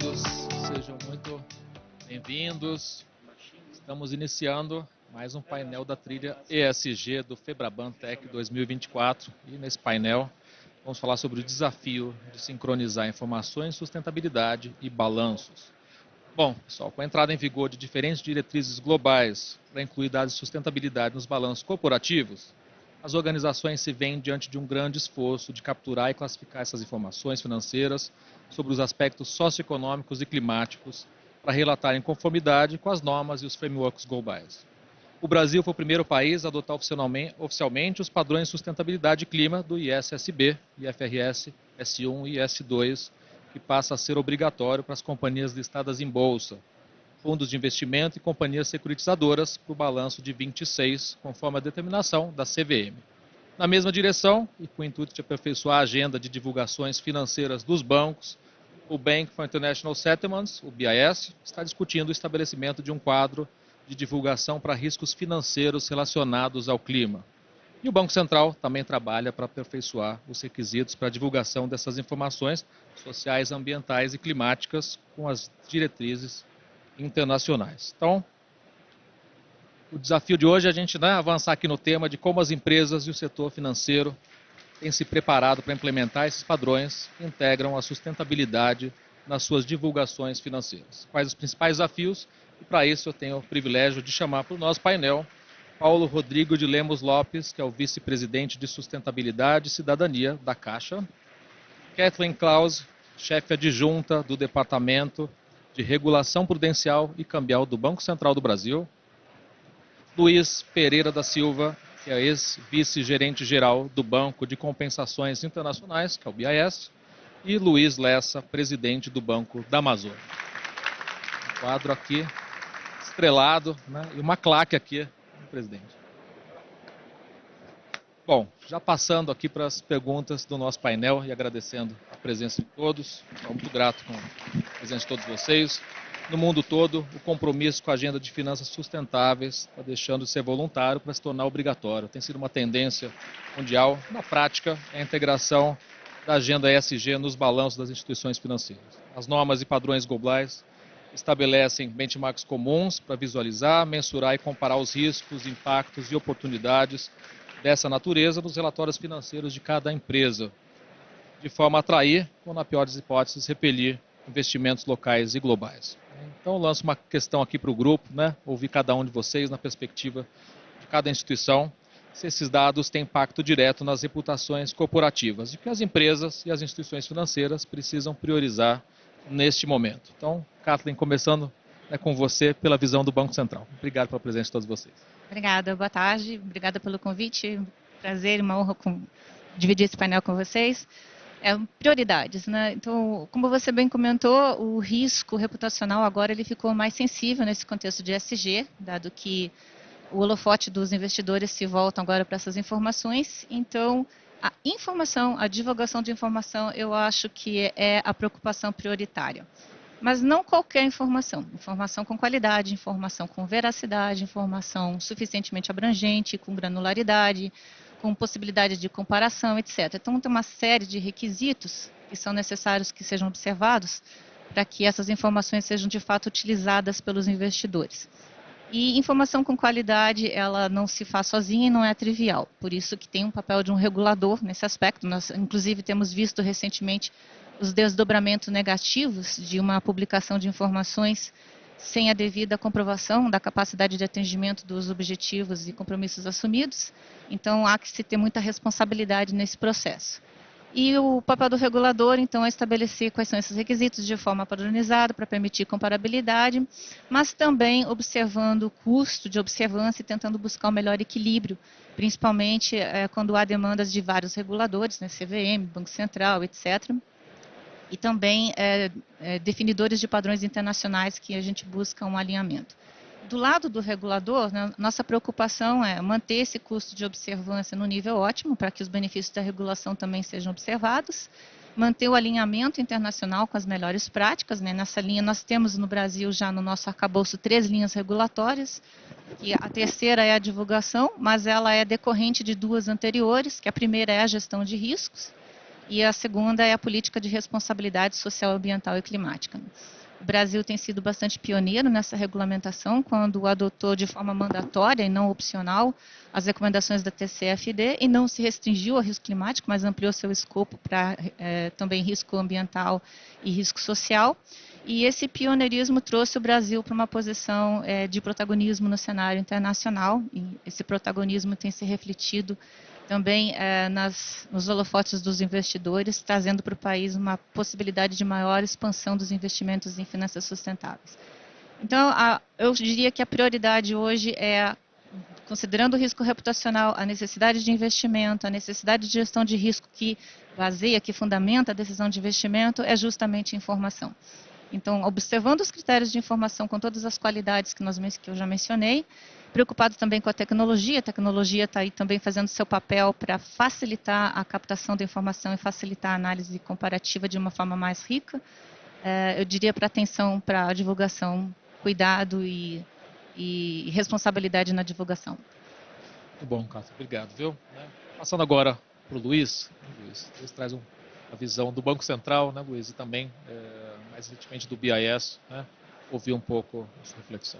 todos, sejam muito bem-vindos. Estamos iniciando mais um painel da trilha ESG do Febraban Tech 2024 e nesse painel vamos falar sobre o desafio de sincronizar informações, sustentabilidade e balanços. Bom, pessoal, com a entrada em vigor de diferentes diretrizes globais para incluir dados de sustentabilidade nos balanços corporativos, as organizações se veem diante de um grande esforço de capturar e classificar essas informações financeiras sobre os aspectos socioeconômicos e climáticos para relatar em conformidade com as normas e os frameworks globais. O Brasil foi o primeiro país a adotar oficialmente os padrões de sustentabilidade e clima do ISSB, IFRS, S1 e S2, que passa a ser obrigatório para as companhias listadas em bolsa, fundos de investimento e companhias securitizadoras para o balanço de 26, conforme a determinação da CVM. Na mesma direção, e com o intuito de aperfeiçoar a agenda de divulgações financeiras dos bancos, o Bank for International Settlements, o BIS, está discutindo o estabelecimento de um quadro de divulgação para riscos financeiros relacionados ao clima. E o Banco Central também trabalha para aperfeiçoar os requisitos para a divulgação dessas informações sociais, ambientais e climáticas com as diretrizes internacionais. Então, o desafio de hoje é a gente avançar aqui no tema de como as empresas e o setor financeiro têm se preparado para implementar esses padrões e integram a sustentabilidade nas suas divulgações financeiras. Quais os principais desafios? E para isso eu tenho o privilégio de chamar para o nosso painel Paulo Rodrigo de Lemos Lopes, que é o vice-presidente de Sustentabilidade e Cidadania da Caixa, Kathleen Klaus, chefe adjunta do Departamento de Regulação Prudencial e Cambial do Banco Central do Brasil, Luiz Pereira da Silva, que é ex-vice-gerente-geral do Banco de Compensações Internacionais, que é o BIS, e Luiz Lessa, presidente do Banco da Amazônia. Um quadro aqui estrelado, e uma claque aqui, presidente. Bom, já passando aqui para as perguntas do nosso painel e agradecendo a presença de todos, estou muito grato com a presença de todos vocês. No mundo todo, o compromisso com a agenda de finanças sustentáveis está deixando de ser voluntário para se tornar obrigatório. Tem sido uma tendência mundial. Na prática, é a integração da agenda ESG nos balanços das instituições financeiras. As normas e padrões globais estabelecem benchmarks comuns para visualizar, mensurar e comparar os riscos, impactos e oportunidades dessa natureza nos relatórios financeiros de cada empresa, de forma a atrair, ou na pior das hipóteses, repelir investimentos locais e globais. Então, eu lanço uma questão aqui para o grupo, ouvir cada um de vocês na perspectiva de cada instituição, se esses dados têm impacto direto nas reputações corporativas e que as empresas e as instituições financeiras precisam priorizar neste momento. Então, Kathleen, começando com você pela visão do Banco Central. Obrigado pela presença de todos vocês. Obrigada, boa tarde, obrigada pelo convite, prazer e uma honra dividir esse painel com vocês. Prioridades, Então, como você bem comentou, o risco reputacional agora ele ficou mais sensível nesse contexto de ESG, dado que o holofote dos investidores se volta agora para essas informações. Então, a informação, a divulgação de informação, eu acho que é a preocupação prioritária. Mas não qualquer informação. Informação com qualidade, informação com veracidade, informação suficientemente abrangente, com granularidade, com possibilidade de comparação, etc. Então, tem uma série de requisitos que são necessários que sejam observados para que essas informações sejam de fato utilizadas pelos investidores. E informação com qualidade, ela não se faz sozinha e não é trivial. Por isso que tem um papel de um regulador nesse aspecto. Nós, inclusive, temos visto recentemente os desdobramentos negativos de uma publicação de informações sem a devida comprovação da capacidade de atendimento dos objetivos e compromissos assumidos. Então, há que se ter muita responsabilidade nesse processo. E o papel do regulador, então, é estabelecer quais são esses requisitos de forma padronizada para permitir comparabilidade, mas também observando o custo de observância e tentando buscar o melhor equilíbrio, principalmente quando há demandas de vários reguladores, CVM, Banco Central, etc., e também definidores de padrões internacionais que a gente busca um alinhamento. Do lado do regulador, nossa preocupação é manter esse custo de observância no nível ótimo, para que os benefícios da regulação também sejam observados, manter o alinhamento internacional com as melhores práticas. Nessa linha, nós temos no Brasil, já no nosso arcabouço, 3 linhas regulatórias, e a terceira é a divulgação, mas ela é decorrente de 2 anteriores, que a primeira é a gestão de riscos, e a segunda é a política de responsabilidade social, ambiental e climática. O Brasil tem sido bastante pioneiro nessa regulamentação, quando adotou de forma mandatória e não opcional as recomendações da TCFD e não se restringiu ao risco climático, mas ampliou seu escopo para também risco ambiental e risco social. E esse pioneirismo trouxe o Brasil para uma posição de protagonismo no cenário internacional, e esse protagonismo tem se refletido também nos holofotes dos investidores, trazendo para o país uma possibilidade de maior expansão dos investimentos em finanças sustentáveis. Então, eu diria que a prioridade hoje é, considerando o risco reputacional, a necessidade de investimento, a necessidade de gestão de risco que baseia, que fundamenta a decisão de investimento, é justamente informação. Então, observando os critérios de informação com todas as qualidades que eu já mencionei, preocupado também com a tecnologia está aí também fazendo seu papel para facilitar a captação da informação e facilitar a análise comparativa de uma forma mais rica. Eu diria para atenção para a divulgação, cuidado e responsabilidade na divulgação. Muito bom, Cássio, obrigado, viu? Passando agora para o Luiz. Luiz traz a visão do Banco Central, né, Luiz, e também mais recentemente do BIS, né? Ouvir um pouco a sua reflexão.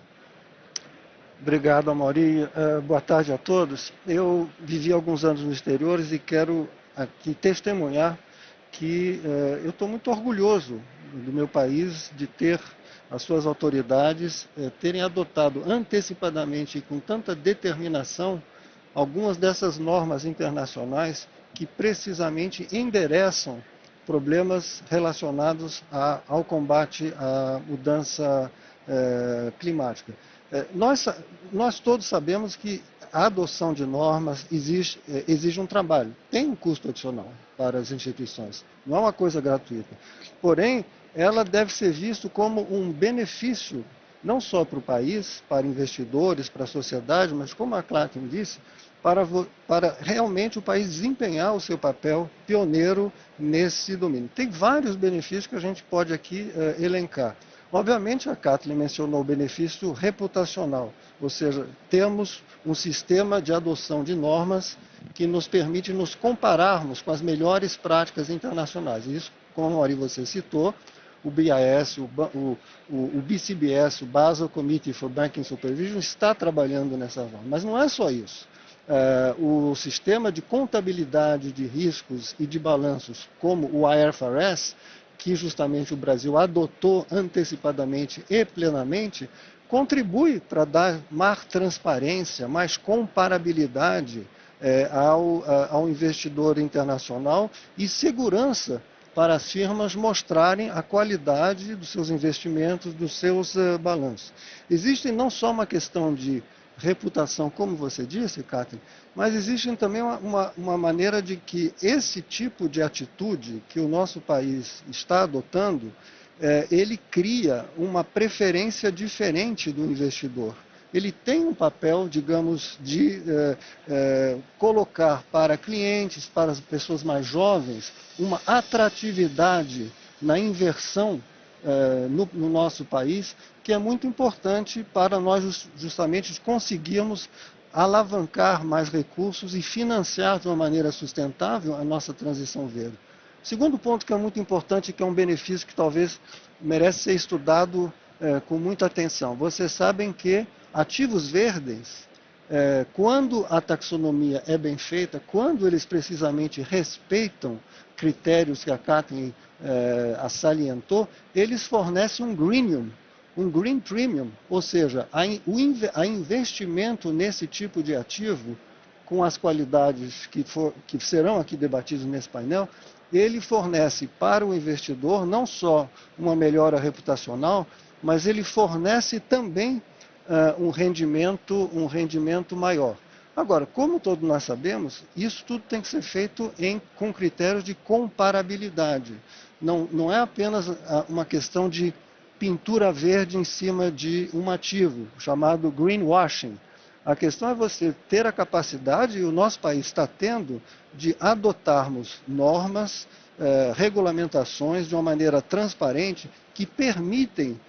Obrigado, Amaury. Boa tarde a todos. Eu vivi alguns anos no exterior e quero aqui testemunhar que eu estou muito orgulhoso do meu país de ter as suas autoridades terem adotado antecipadamente e com tanta determinação algumas dessas normas internacionais que precisamente endereçam problemas relacionados ao combate à mudança climática. Nós todos sabemos que a adoção de normas exige um trabalho, tem um custo adicional para as instituições, não é uma coisa gratuita. Porém, ela deve ser vista como um benefício, não só para o país, para investidores, para a sociedade, mas como a Klatten disse, para realmente o país desempenhar o seu papel pioneiro nesse domínio. Tem vários benefícios que a gente pode aqui elencar. Obviamente, a Kathleen mencionou o benefício reputacional, ou seja, temos um sistema de adoção de normas que nos permite nos compararmos com as melhores práticas internacionais. Isso, como a você citou, o BIS, o BCBS, o Basel Committee for Banking Supervision, está trabalhando nessa forma. Mas não é só isso. O sistema de contabilidade de riscos e de balanços, como o IFRS, que justamente o Brasil adotou antecipadamente e plenamente, contribui para dar mais transparência, mais comparabilidade ao investidor internacional e segurança para as firmas mostrarem a qualidade dos seus investimentos, dos seus balanços. Existe não só uma questão de reputação, como você disse, Kathleen, mas existe também uma maneira de que esse tipo de atitude que o nosso país está adotando, ele cria uma preferência diferente do investidor. Ele tem um papel, digamos, de colocar para clientes, para as pessoas mais jovens, uma atratividade na inversão no nosso país, que é muito importante para nós justamente conseguirmos alavancar mais recursos e financiar de uma maneira sustentável a nossa transição verde. Segundo ponto que é muito importante, que é um benefício que talvez merece ser estudado com muita atenção. Vocês sabem que ativos verdes, quando a taxonomia é bem feita, quando eles precisamente respeitam critérios que a Kathleen salientou, eles fornecem um green premium, ou seja, a investimento nesse tipo de ativo, com as qualidades que serão aqui debatidas nesse painel, ele fornece para o investidor não só uma melhora reputacional, mas ele fornece também um rendimento maior. Agora, como todos nós sabemos, isso tudo tem que ser feito com critérios de comparabilidade. Não é apenas uma questão de pintura verde em cima de um ativo, chamado greenwashing. A questão é você ter a capacidade, e o nosso país está tendo, de adotarmos normas, regulamentações de uma maneira transparente que permitem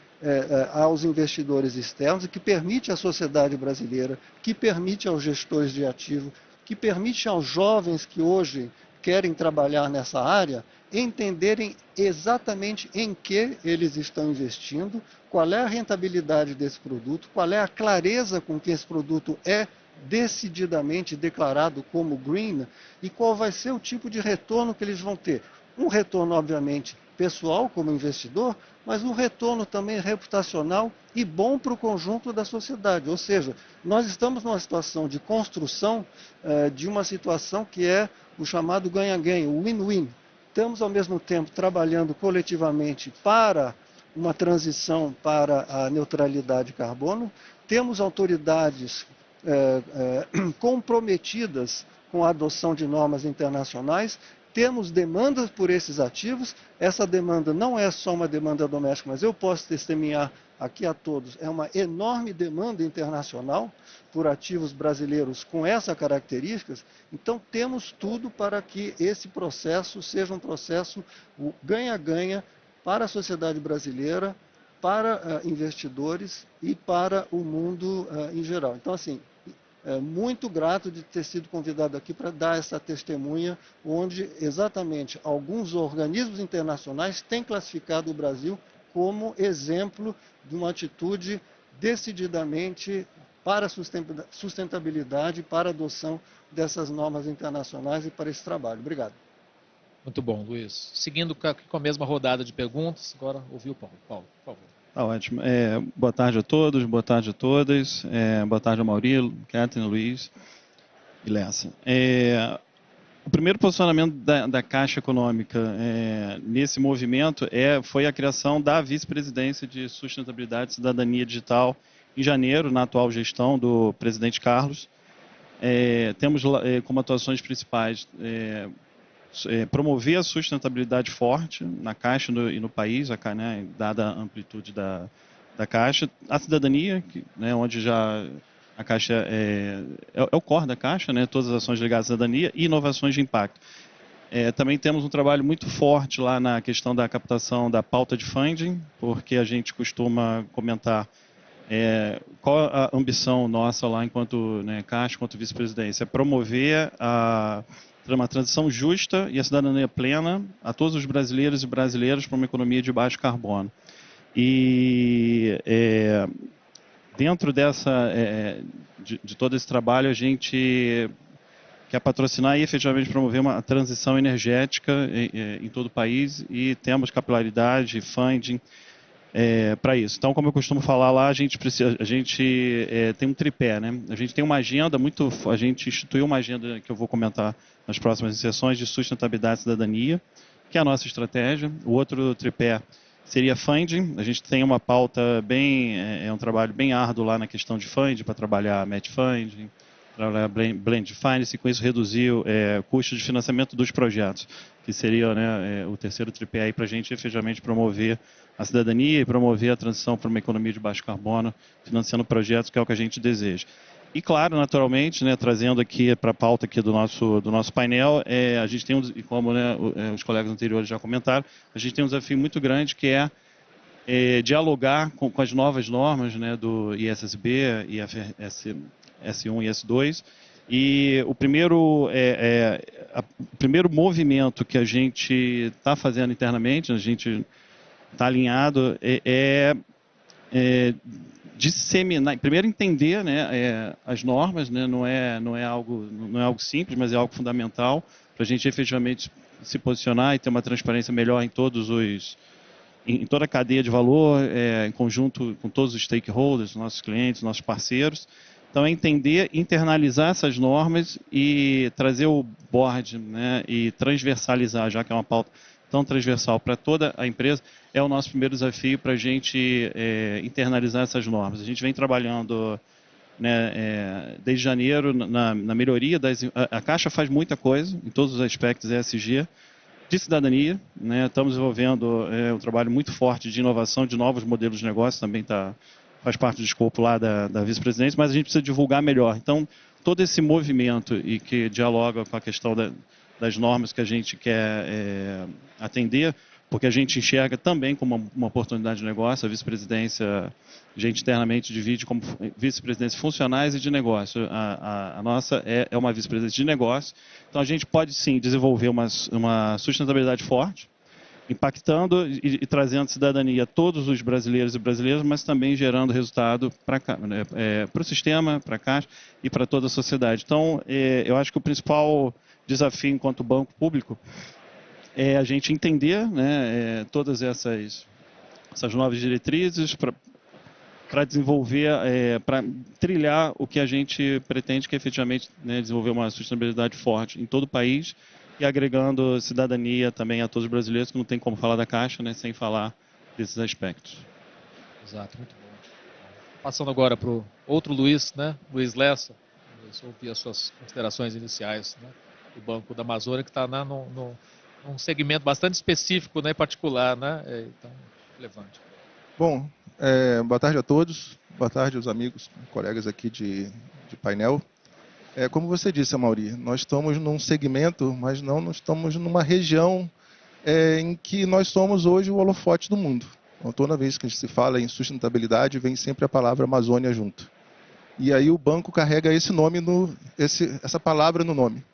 aos investidores externos e que permite à sociedade brasileira, que permite aos gestores de ativo, que permite aos jovens que hoje querem trabalhar nessa área entenderem exatamente em que eles estão investindo, qual é a rentabilidade desse produto, qual é a clareza com que esse produto é decididamente declarado como green e qual vai ser o tipo de retorno que eles vão ter. Um retorno, obviamente, pessoal como investidor, mas um retorno também reputacional e bom para o conjunto da sociedade. Ou seja, nós estamos numa situação de construção de uma situação que é o chamado ganha-ganha, o win-win. Estamos, ao mesmo tempo, trabalhando coletivamente para uma transição para a neutralidade de carbono, temos autoridades comprometidas com a adoção de normas internacionais, temos demandas por esses ativos, essa demanda não é só uma demanda doméstica, mas eu posso testemunhar aqui a todos, é uma enorme demanda internacional por ativos brasileiros com essas características, então temos tudo para que esse processo seja um processo ganha-ganha para a sociedade brasileira, para investidores e para o mundo em geral. Então, assim, muito grato de ter sido convidado aqui para dar essa testemunha, onde exatamente alguns organismos internacionais têm classificado o Brasil como exemplo de uma atitude decididamente para a sustentabilidade, para a adoção dessas normas internacionais e para esse trabalho. Obrigado. Muito bom, Luiz. Seguindo com a mesma rodada de perguntas, agora ouviu o Paulo. Paulo, por favor. Tá ótimo. Boa tarde a todos, boa tarde a todas. Boa tarde a Maurílio, Catherine, Luiz e Lessa. O primeiro posicionamento da Caixa Econômica nesse movimento foi a criação da Vice-Presidência de Sustentabilidade e Cidadania Digital em janeiro, na atual gestão do presidente Carlos. Temos como atuações principais promover a sustentabilidade forte na Caixa e no país, né, dada a amplitude da Caixa, a cidadania, onde já a Caixa é o core da Caixa, né, todas as ações ligadas à cidadania e inovações de impacto. Também temos um trabalho muito forte lá na questão da captação da pauta de funding, porque a gente costuma comentar qual a ambição nossa lá enquanto Caixa, enquanto vice-presidência, promover uma transição justa e a cidadania plena a todos os brasileiros e brasileiras para uma economia de baixo carbono. E dentro de todo esse trabalho, a gente quer patrocinar e efetivamente promover uma transição energética em todo o país e temos capilaridade, funding para isso. Então, como eu costumo falar lá, a gente tem um tripé, né? A gente tem uma agenda a gente instituiu uma agenda que eu vou comentar nas próximas sessões de sustentabilidade e cidadania, que é a nossa estratégia. O outro tripé seria funding. A gente tem uma pauta um trabalho bem árduo lá na questão de funding, para trabalhar match funding, trabalhar blend finance e com isso reduzir o custo de financiamento dos projetos, que seria o terceiro tripé aí para a gente efetivamente promover a cidadania e promover a transição para uma economia de baixo carbono, financiando projetos, que é o que a gente deseja. E claro, naturalmente, trazendo aqui para a pauta aqui do nosso painel, a gente tem, como os colegas anteriores já comentaram, a gente tem um desafio muito grande que é dialogar com as novas normas do ISSB, IFRS S1 e S2. E o primeiro movimento que a gente está fazendo internamente, a gente está alinhado, disseminar, primeiro entender as normas, não é algo simples, mas é algo fundamental para a gente efetivamente se posicionar e ter uma transparência melhor em toda a cadeia de valor, em conjunto com todos os stakeholders, nossos clientes, nossos parceiros. Então, é entender, internalizar essas normas e trazer o board e transversalizar, já que é uma pauta tão transversal para toda a empresa, é o nosso primeiro desafio para a gente internalizar essas normas. A gente vem trabalhando desde janeiro na melhoria a Caixa faz muita coisa em todos os aspectos ESG, de cidadania, estamos desenvolvendo um trabalho muito forte de inovação, de novos modelos de negócio, também faz parte do escopo lá da vice-presidência, mas a gente precisa divulgar melhor. Então, todo esse movimento e que dialoga com a questão das normas que a gente quer atender, porque a gente enxerga também como uma oportunidade de negócio. A vice-presidência, a gente internamente divide como vice-presidência funcionais e de negócio. A nossa é uma vice-presidência de negócio. Então, a gente pode, sim, desenvolver uma sustentabilidade forte, impactando e trazendo cidadania a todos os brasileiros e brasileiras, mas também gerando resultado para o sistema, para a Caixa e para toda a sociedade. Então, eu acho que o principal desafio enquanto banco público é a gente entender, né, todas essas novas diretrizes para desenvolver, para trilhar o que a gente pretende, que é efetivamente, né, desenvolver uma sustentabilidade forte em todo o país e agregando cidadania também a todos os brasileiros, que não tem como falar da Caixa, né, sem falar desses aspectos. Exato, muito bom. Passando agora para o outro Luiz, né, Luiz Lessa, vamos ouvir as suas considerações iniciais, né, do Banco da Amazônia, que está num segmento bastante específico, né, particular, né, então, relevante. Bom, boa tarde a todos, boa tarde aos amigos, colegas aqui de painel. Como você disse, Amaury, nós estamos num segmento, mas não estamos numa região em que nós somos hoje o holofote do mundo. Então, toda vez que se fala em sustentabilidade, vem sempre a palavra Amazônia junto. E aí o banco carrega esse nome, essa palavra no nome.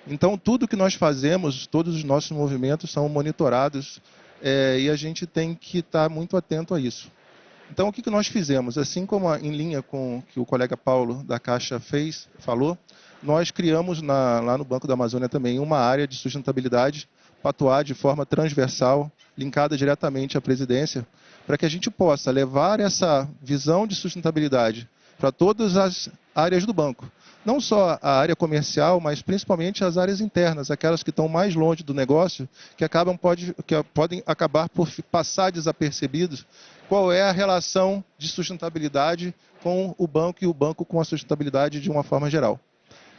Então, tudo que nós fazemos, todos os nossos movimentos são monitorados e a gente tem que estar muito atento a isso. Então, o que nós fizemos? Assim como em linha com o que o colega Paulo da Caixa falou, nós criamos lá no Banco da Amazônia também uma área de sustentabilidade para atuar de forma transversal, linkada diretamente à presidência, para que a gente possa levar essa visão de sustentabilidade para todas as áreas do banco. Não só a área comercial, mas principalmente as áreas internas, aquelas que estão mais longe do negócio, que podem acabar por passar desapercebidos. Qual é a relação de sustentabilidade com o banco e o banco com a sustentabilidade de uma forma geral?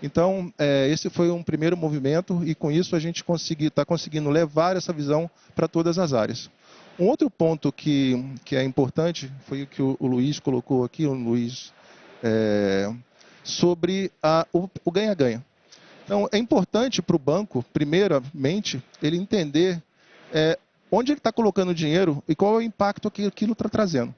Então, esse foi um primeiro movimento e com isso a gente está conseguindo levar essa visão para todas as áreas. Um outro ponto que é importante foi o que o Luiz colocou aqui, o Luiz, sobre o ganha-ganha. Então, é importante para o banco, primeiramente, ele entender onde ele está colocando o dinheiro e qual é o impacto que aquilo está trazendo.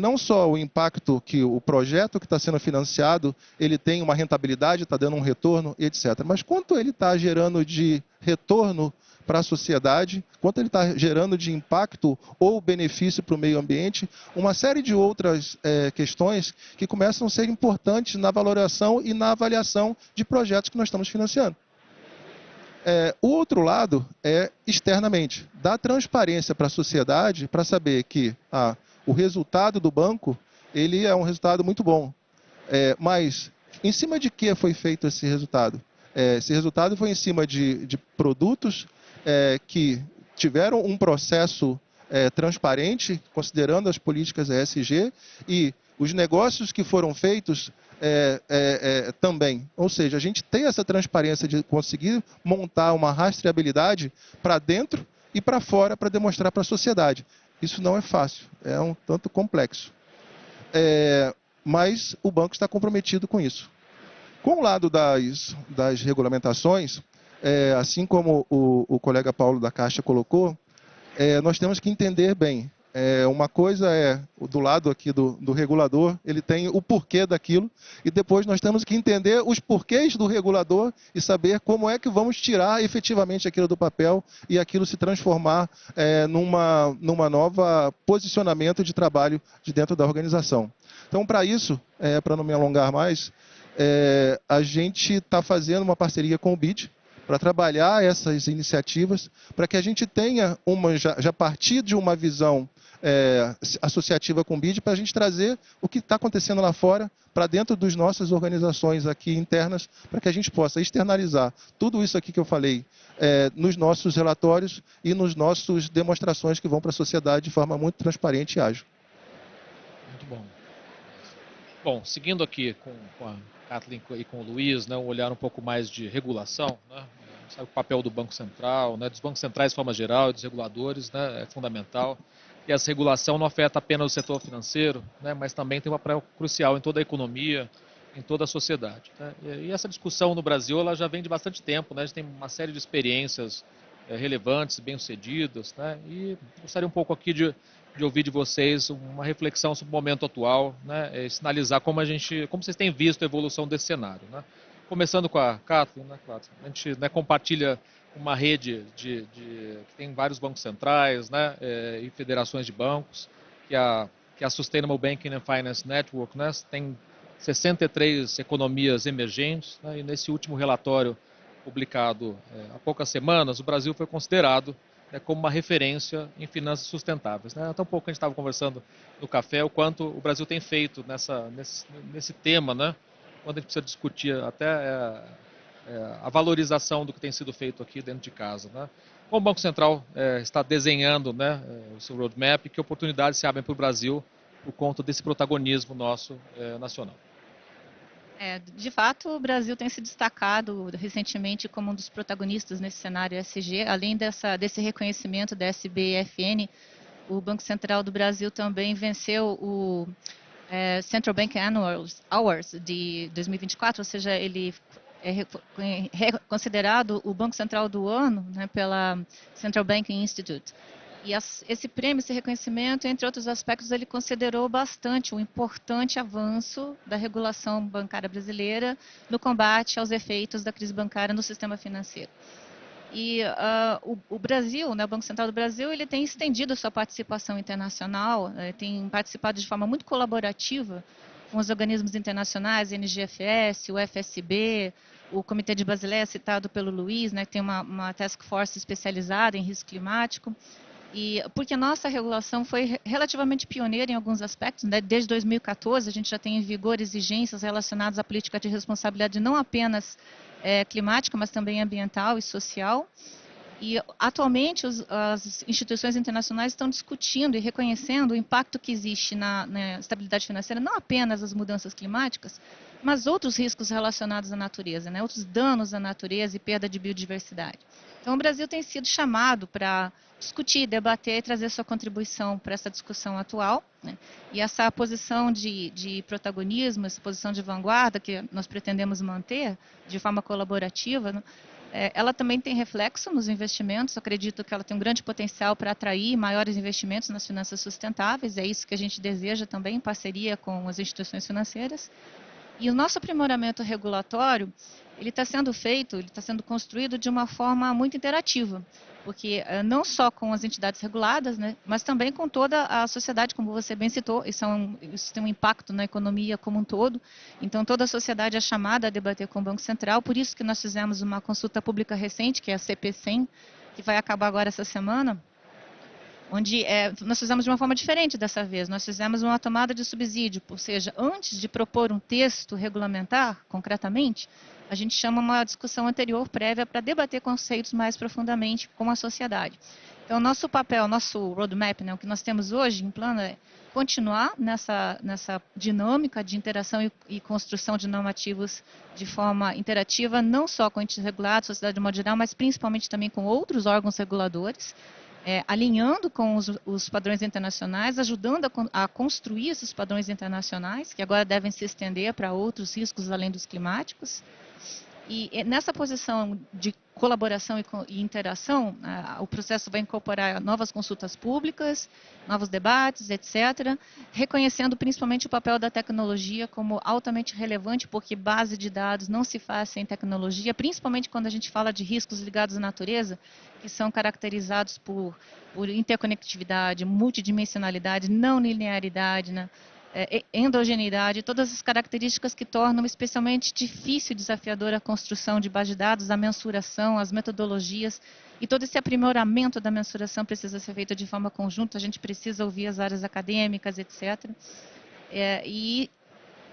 Não só o impacto que o projeto que está sendo financiado, ele tem uma rentabilidade, está dando um retorno, etc. Mas quanto ele está gerando de retorno para a sociedade, quanto ele está gerando de impacto ou benefício para o meio ambiente, uma série de outras questões que começam a ser importantes na valoração e na avaliação de projetos que nós estamos financiando. O outro lado é externamente, dar transparência para a sociedade para saber que o resultado do banco ele é um resultado muito bom. Mas em cima de que foi feito esse resultado? Esse resultado foi em cima de produtos que tiveram um processo transparente, considerando as políticas ESG, e os negócios que foram feitos também. Ou seja, a gente tem essa transparência de conseguir montar uma rastreabilidade para dentro e para fora para demonstrar para a sociedade. Isso não é fácil, é um tanto complexo. Mas o banco está comprometido com isso. Com o lado das regulamentações, assim como o colega Paulo da Caixa colocou, nós temos que entender bem. Uma coisa do lado aqui do regulador, ele tem o porquê daquilo, e depois nós temos que entender os porquês do regulador e saber como é que vamos tirar efetivamente aquilo do papel e aquilo se transformar numa nova posicionamento de trabalho de dentro da organização. Então, para isso, para não me alongar mais, a gente está fazendo uma parceria com o BID, para trabalhar essas iniciativas, para que a gente tenha já partir de uma visão associativa com o BID, para a gente trazer o que está acontecendo lá fora para dentro das nossas organizações aqui internas, para que a gente possa externalizar tudo isso aqui que eu falei nos nossos relatórios e nos nossos demonstrações que vão para a sociedade de forma muito transparente e ágil. Muito bom. Bom, seguindo aqui com a Kathleen e com o Luiz, né, um olhar um pouco mais de regulação, né, sabe, o papel do Banco Central, né, dos bancos centrais de forma geral e dos reguladores, né, é fundamental. E essa regulação não afeta apenas o setor financeiro, né, mas também tem um papel crucial em toda a economia, em toda a sociedade. Né? E essa discussão no Brasil ela já vem de bastante tempo, né, a gente tem uma série de experiências relevantes, bem-sucedidas, né? E gostaria um pouco aqui de ouvir de vocês uma reflexão sobre o momento atual, né? E sinalizar como vocês têm visto a evolução desse cenário, né? Começando com a Kathleen, né, Kathleen? A gente, né, compartilha uma rede que tem vários bancos centrais, né, e federações de bancos, que é a Sustainable Banking and Finance Network, né? Tem 63 economias emergentes, né? E nesse último relatório publicado há poucas semanas, o Brasil foi considerado, né, como uma referência em finanças sustentáveis, né? Até um pouco a gente estava conversando no café o quanto o Brasil tem feito nesse tema, né? Quando a gente precisa discutir até a valorização do que tem sido feito aqui dentro de casa, né? Como o Banco Central está desenhando, né, o seu roadmap, que oportunidades se abrem para o Brasil por conta desse protagonismo nosso nacional. De fato, o Brasil tem se destacado recentemente como um dos protagonistas nesse cenário ESG. Além desse reconhecimento da SBFN, o Banco Central do Brasil também venceu o Central Bank Annual Awards de 2024, ou seja, ele é considerado o Banco Central do ano, né, pela Central Banking Institute. E esse prêmio, esse reconhecimento, entre outros aspectos, ele considerou bastante o importante avanço da regulação bancária brasileira no combate aos efeitos da crise bancária no sistema financeiro. E o Brasil, né, o Banco Central do Brasil, ele tem estendido a sua participação internacional, tem participado de forma muito colaborativa com os organismos internacionais, NGFS, o FSB, o Comitê de Basileia, citado pelo Luiz, né, que tem uma task force especializada em risco climático. E porque a nossa regulação foi relativamente pioneira em alguns aspectos, né? Desde 2014 a gente já tem em vigor exigências relacionadas à política de responsabilidade não apenas climática, mas também ambiental e social. E atualmente as instituições internacionais estão discutindo e reconhecendo o impacto que existe na estabilidade financeira, não apenas as mudanças climáticas, mas outros riscos relacionados à natureza, né? Outros danos à natureza e perda de biodiversidade. Então, o Brasil tem sido chamado para discutir, debater e trazer sua contribuição para essa discussão atual, né? E essa posição de protagonismo, essa posição de vanguarda que nós pretendemos manter de forma colaborativa, né? Ela também tem reflexo nos investimentos. Acredito que ela tem um grande potencial para atrair maiores investimentos nas finanças sustentáveis. É isso que a gente deseja também, em parceria com as instituições financeiras. E o nosso aprimoramento regulatório, ele está sendo feito, ele está sendo construído de uma forma muito interativa, porque não só com as entidades reguladas, né, mas também com toda a sociedade, como você bem citou. Isso tem um impacto na economia como um todo. Então, toda a sociedade é chamada a debater com o Banco Central. Por isso que nós fizemos uma consulta pública recente, que é a CP100, que vai acabar agora essa semana, onde nós fizemos de uma forma diferente dessa vez. Nós fizemos uma tomada de subsídio, ou seja, antes de propor um texto regulamentar, concretamente, a gente chama uma discussão anterior, prévia, para debater conceitos mais profundamente com a sociedade. Então, nosso papel, nosso roadmap, né, o que nós temos hoje em plano é continuar nessa dinâmica de interação e construção de normativos de forma interativa, não só com entes regulados, sociedade de modo geral, mas principalmente também com outros órgãos reguladores, alinhando com os padrões internacionais, ajudando a construir esses padrões internacionais, que agora devem se estender para outros riscos além dos climáticos. E nessa posição de colaboração e interação, o processo vai incorporar novas consultas públicas, novos debates, etc., reconhecendo principalmente o papel da tecnologia como altamente relevante, porque base de dados não se faz sem tecnologia, principalmente quando a gente fala de riscos ligados à natureza, que são caracterizados por interconectividade, multidimensionalidade, não linearidade, né? Endogeneidade, todas as características que tornam especialmente difícil e desafiadora a construção de base de dados, a mensuração, as metodologias, e todo esse aprimoramento da mensuração precisa ser feito de forma conjunta. A gente precisa ouvir as áreas acadêmicas, etc. E,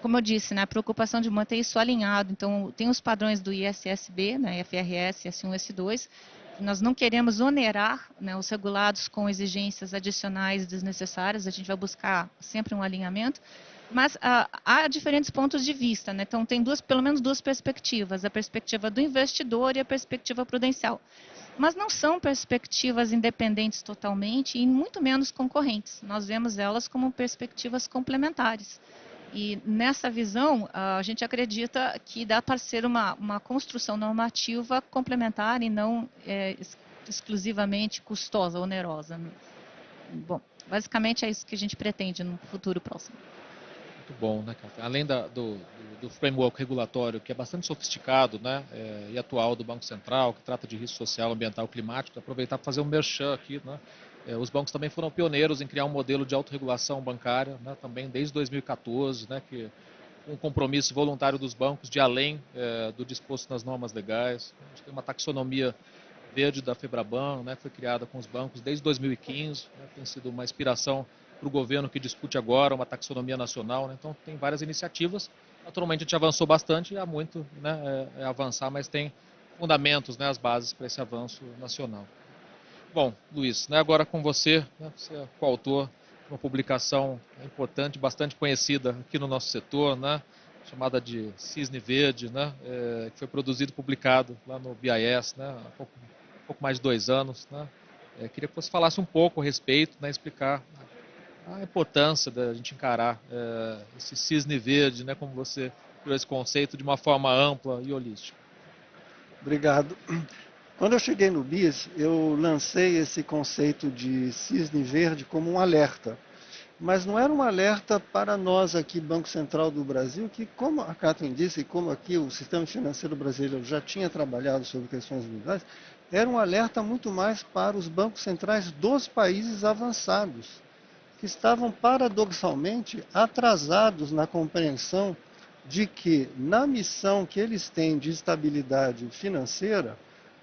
como eu disse, né, a preocupação de manter isso alinhado. Então, tem os padrões do ISSB, né, FRS, S1, S2, nós não queremos onerar, né, os regulados com exigências adicionais desnecessárias. A gente vai buscar sempre um alinhamento, mas há diferentes pontos de vista, né? Então, tem pelo menos duas perspectivas, a perspectiva do investidor e a perspectiva prudencial. Mas não são perspectivas independentes totalmente e muito menos concorrentes. Nós vemos elas como perspectivas complementares. E nessa visão, a gente acredita que dá para ser uma construção normativa complementar e não exclusivamente custosa, onerosa. Bom, basicamente é isso que a gente pretende no futuro próximo. Muito bom, né, Cátia? Além do framework regulatório, que é bastante sofisticado, né, e atual do Banco Central, que trata de risco social, ambiental, climático, aproveitar para fazer um merchan aqui, né? Os bancos também foram pioneiros em criar um modelo de autorregulação bancária, né, também desde 2014, né, que um compromisso voluntário dos bancos de além do disposto nas normas legais. A gente tem uma taxonomia verde da Febraban, né, foi criada com os bancos desde 2015, né, tem sido uma inspiração para o governo que discute agora uma taxonomia nacional, né, então tem várias iniciativas. Naturalmente a gente avançou bastante, há muito, né, avançar, mas tem fundamentos, né, as bases para esse avanço nacional. Bom, Luiz, né, agora com você, né, você é coautor de uma publicação importante, bastante conhecida aqui no nosso setor, né, chamada de Cisne Verde, né, que foi produzido e publicado lá no BIS, né, há pouco mais de 2 anos. Né. Queria que você falasse um pouco a respeito, né, explicar a importância da gente encarar esse cisne verde, né, como você criou esse conceito de uma forma ampla e holística. Obrigado. Quando eu cheguei no BIS, eu lancei esse conceito de cisne verde como um alerta. Mas não era um alerta para nós aqui, Banco Central do Brasil, que, como a Catherine disse, e como aqui o sistema financeiro brasileiro já tinha trabalhado sobre questões ambientais, era um alerta muito mais para os bancos centrais dos países avançados, que estavam paradoxalmente atrasados na compreensão de que, na missão que eles têm de estabilidade financeira,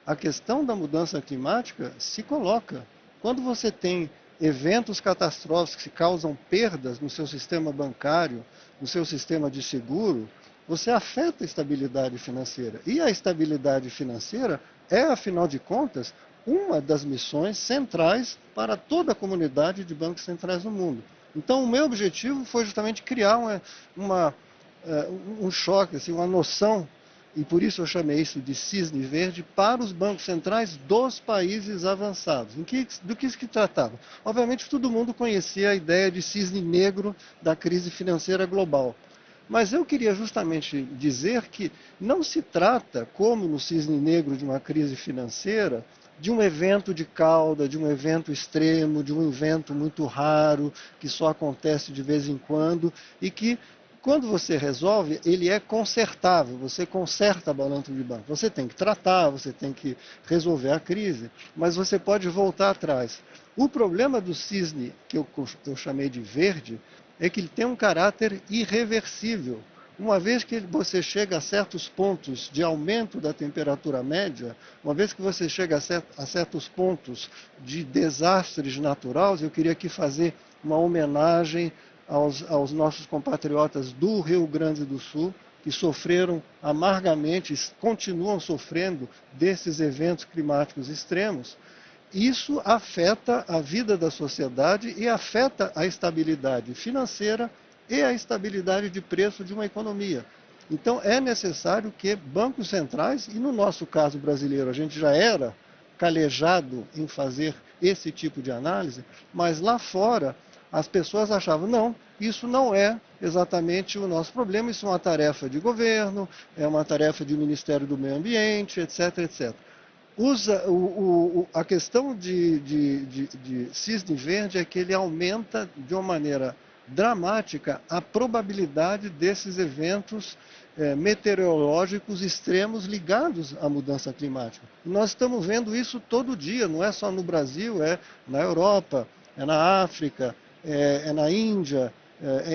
a questão da mudança climática se coloca. Quando você tem eventos catastróficos que causam perdas no seu sistema bancário, no seu sistema de seguro, você afeta a estabilidade financeira. E a estabilidade financeira é, afinal de contas, uma das missões centrais para toda a comunidade de bancos centrais no mundo. Então, o meu objetivo foi justamente criar um choque, assim, uma noção, e por isso eu chamei isso de cisne verde, para os bancos centrais dos países avançados. Do que se tratava? Obviamente todo mundo conhecia a ideia de cisne negro da crise financeira global. Mas eu queria justamente dizer que não se trata, como no cisne negro de uma crise financeira, de um evento de cauda, de um evento extremo, de um evento muito raro, que só acontece de vez em quando, e que, quando você resolve, ele é consertável, você conserta a balança de banco. Você tem que tratar, você tem que resolver a crise, mas você pode voltar atrás. O problema do cisne, que eu chamei de verde, é que ele tem um caráter irreversível. Uma vez que você chega a certos pontos de aumento da temperatura média, uma vez que você chega a certos pontos de desastres naturais, eu queria aqui fazer uma homenagem aos nossos compatriotas do Rio Grande do Sul, que sofreram amargamente, continuam sofrendo desses eventos climáticos extremos. Isso afeta a vida da sociedade e afeta a estabilidade financeira e a estabilidade de preço de uma economia. Então, é necessário que bancos centrais, e no nosso caso brasileiro, a gente já era calejado em fazer esse tipo de análise, mas lá fora as pessoas achavam, não, isso não é exatamente o nosso problema, isso é uma tarefa de governo, é uma tarefa de Ministério do Meio Ambiente, etc, etc. A questão de cisne verde é que ele aumenta de uma maneira dramática a probabilidade desses eventos meteorológicos extremos ligados à mudança climática. E nós estamos vendo isso todo dia, não é só no Brasil, é na Europa, é na África, é na Índia,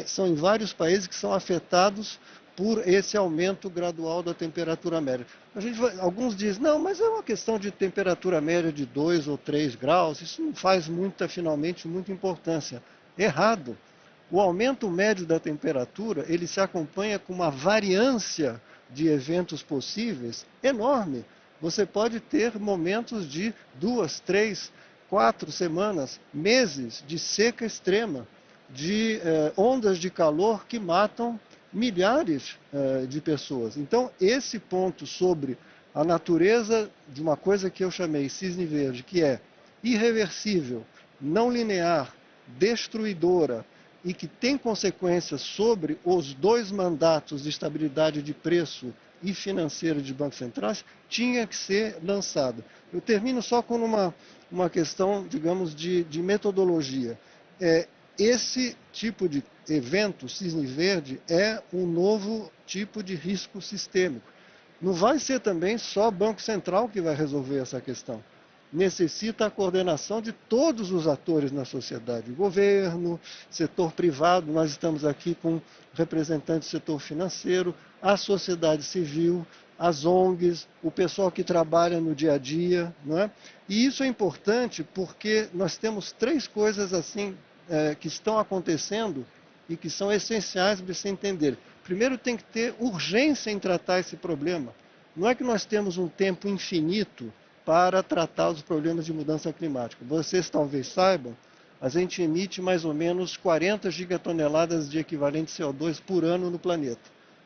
são em vários países que são afetados por esse aumento gradual da temperatura média. Alguns dizem, não, mas é uma questão de temperatura média de 2 ou 3 graus, isso não faz finalmente muita importância. Errado. O aumento médio da temperatura, ele se acompanha com uma variância de eventos possíveis enorme. Você pode ter momentos de 2, 3, 4 semanas, meses de seca extrema, de ondas de calor que matam milhares de pessoas. Então, esse ponto sobre a natureza de uma coisa que eu chamei cisne verde, que é irreversível, não linear, destruidora e que tem consequências sobre os 2 mandatos de estabilidade de preço e financeira de bancos centrais tinha que ser lançada. Eu termino só com uma questão, digamos, de metodologia. Esse tipo de evento, cisne verde, é um novo tipo de risco sistêmico. Não vai ser também só o Banco Central que vai resolver essa questão. Necessita a coordenação de todos os atores na sociedade, governo, setor privado, nós estamos aqui com representantes do setor financeiro, a sociedade civil, as ONGs, o pessoal que trabalha no dia a dia, não é? E isso é importante porque nós temos 3 coisas assim que estão acontecendo e que são essenciais para se entender. Primeiro, tem que ter urgência em tratar esse problema. Não é que nós temos um tempo infinito para tratar os problemas de mudança climática. Vocês talvez saibam, a gente emite mais ou menos 40 gigatoneladas de equivalente CO2 por ano no planeta.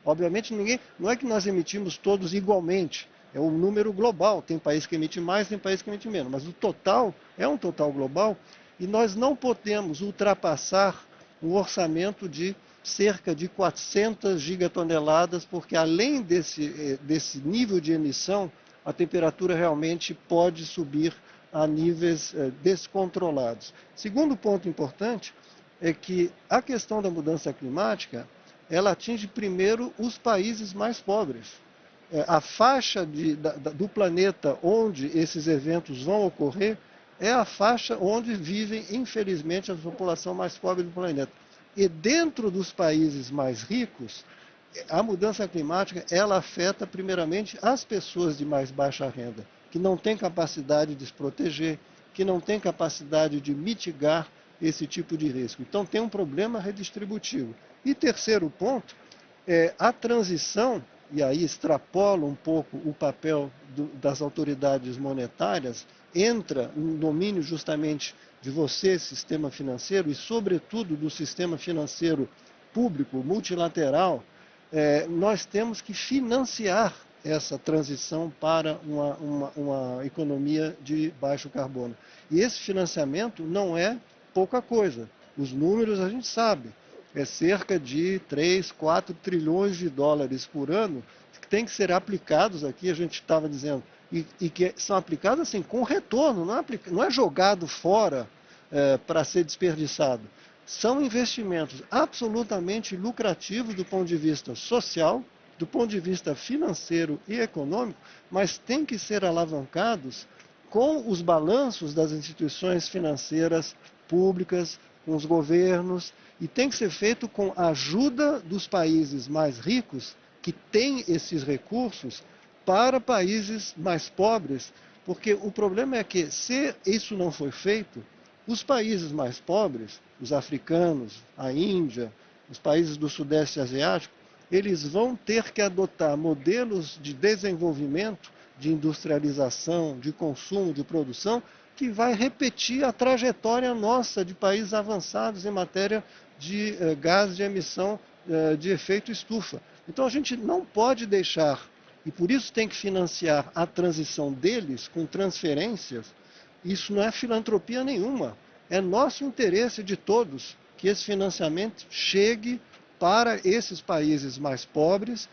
Obviamente, não é que nós emitimos todos igualmente, é um número global. Tem país que emite mais, tem país que emite menos, mas o total é um total global e nós não podemos ultrapassar um orçamento de cerca de 400 gigatoneladas, porque além desse nível de emissão, a temperatura realmente pode subir a níveis descontrolados. Segundo ponto importante é que a questão da mudança climática, ela atinge primeiro os países mais pobres. A faixa do planeta onde esses eventos vão ocorrer é a faixa onde vivem, infelizmente, a população mais pobre do planeta. E dentro dos países mais ricos, a mudança climática, ela afeta primeiramente as pessoas de mais baixa renda, que não têm capacidade de se proteger, que não têm capacidade de mitigar esse tipo de risco. Então tem um problema redistributivo. E terceiro ponto, a transição, e aí extrapola um pouco o papel das autoridades monetárias, entra no domínio justamente de você, sistema financeiro, e sobretudo do sistema financeiro público, multilateral. Nós temos que financiar essa transição para uma economia de baixo carbono. E esse financiamento não é pouca coisa. Os números a gente sabe. É cerca de 3, 4 trilhões de dólares por ano que tem que ser aplicados aqui, a gente estava dizendo, e que são aplicados assim, com retorno, não é jogado fora para ser desperdiçado. São investimentos absolutamente lucrativos do ponto de vista social, do ponto de vista financeiro e econômico, mas têm que ser alavancados com os balanços das instituições financeiras públicas, com os governos, e tem que ser feito com a ajuda dos países mais ricos, que têm esses recursos, para países mais pobres, porque o problema é que, se isso não for feito, os países mais pobres, os africanos, a Índia, os países do Sudeste Asiático, eles vão ter que adotar modelos de desenvolvimento, de industrialização, de consumo, de produção, que vai repetir a trajetória nossa de países avançados em matéria de gás de emissão de efeito estufa. Então a gente não pode deixar, e por isso tem que financiar a transição deles com transferências. Isso não é filantropia nenhuma, é nosso interesse de todos que esse financiamento chegue para esses países mais pobres,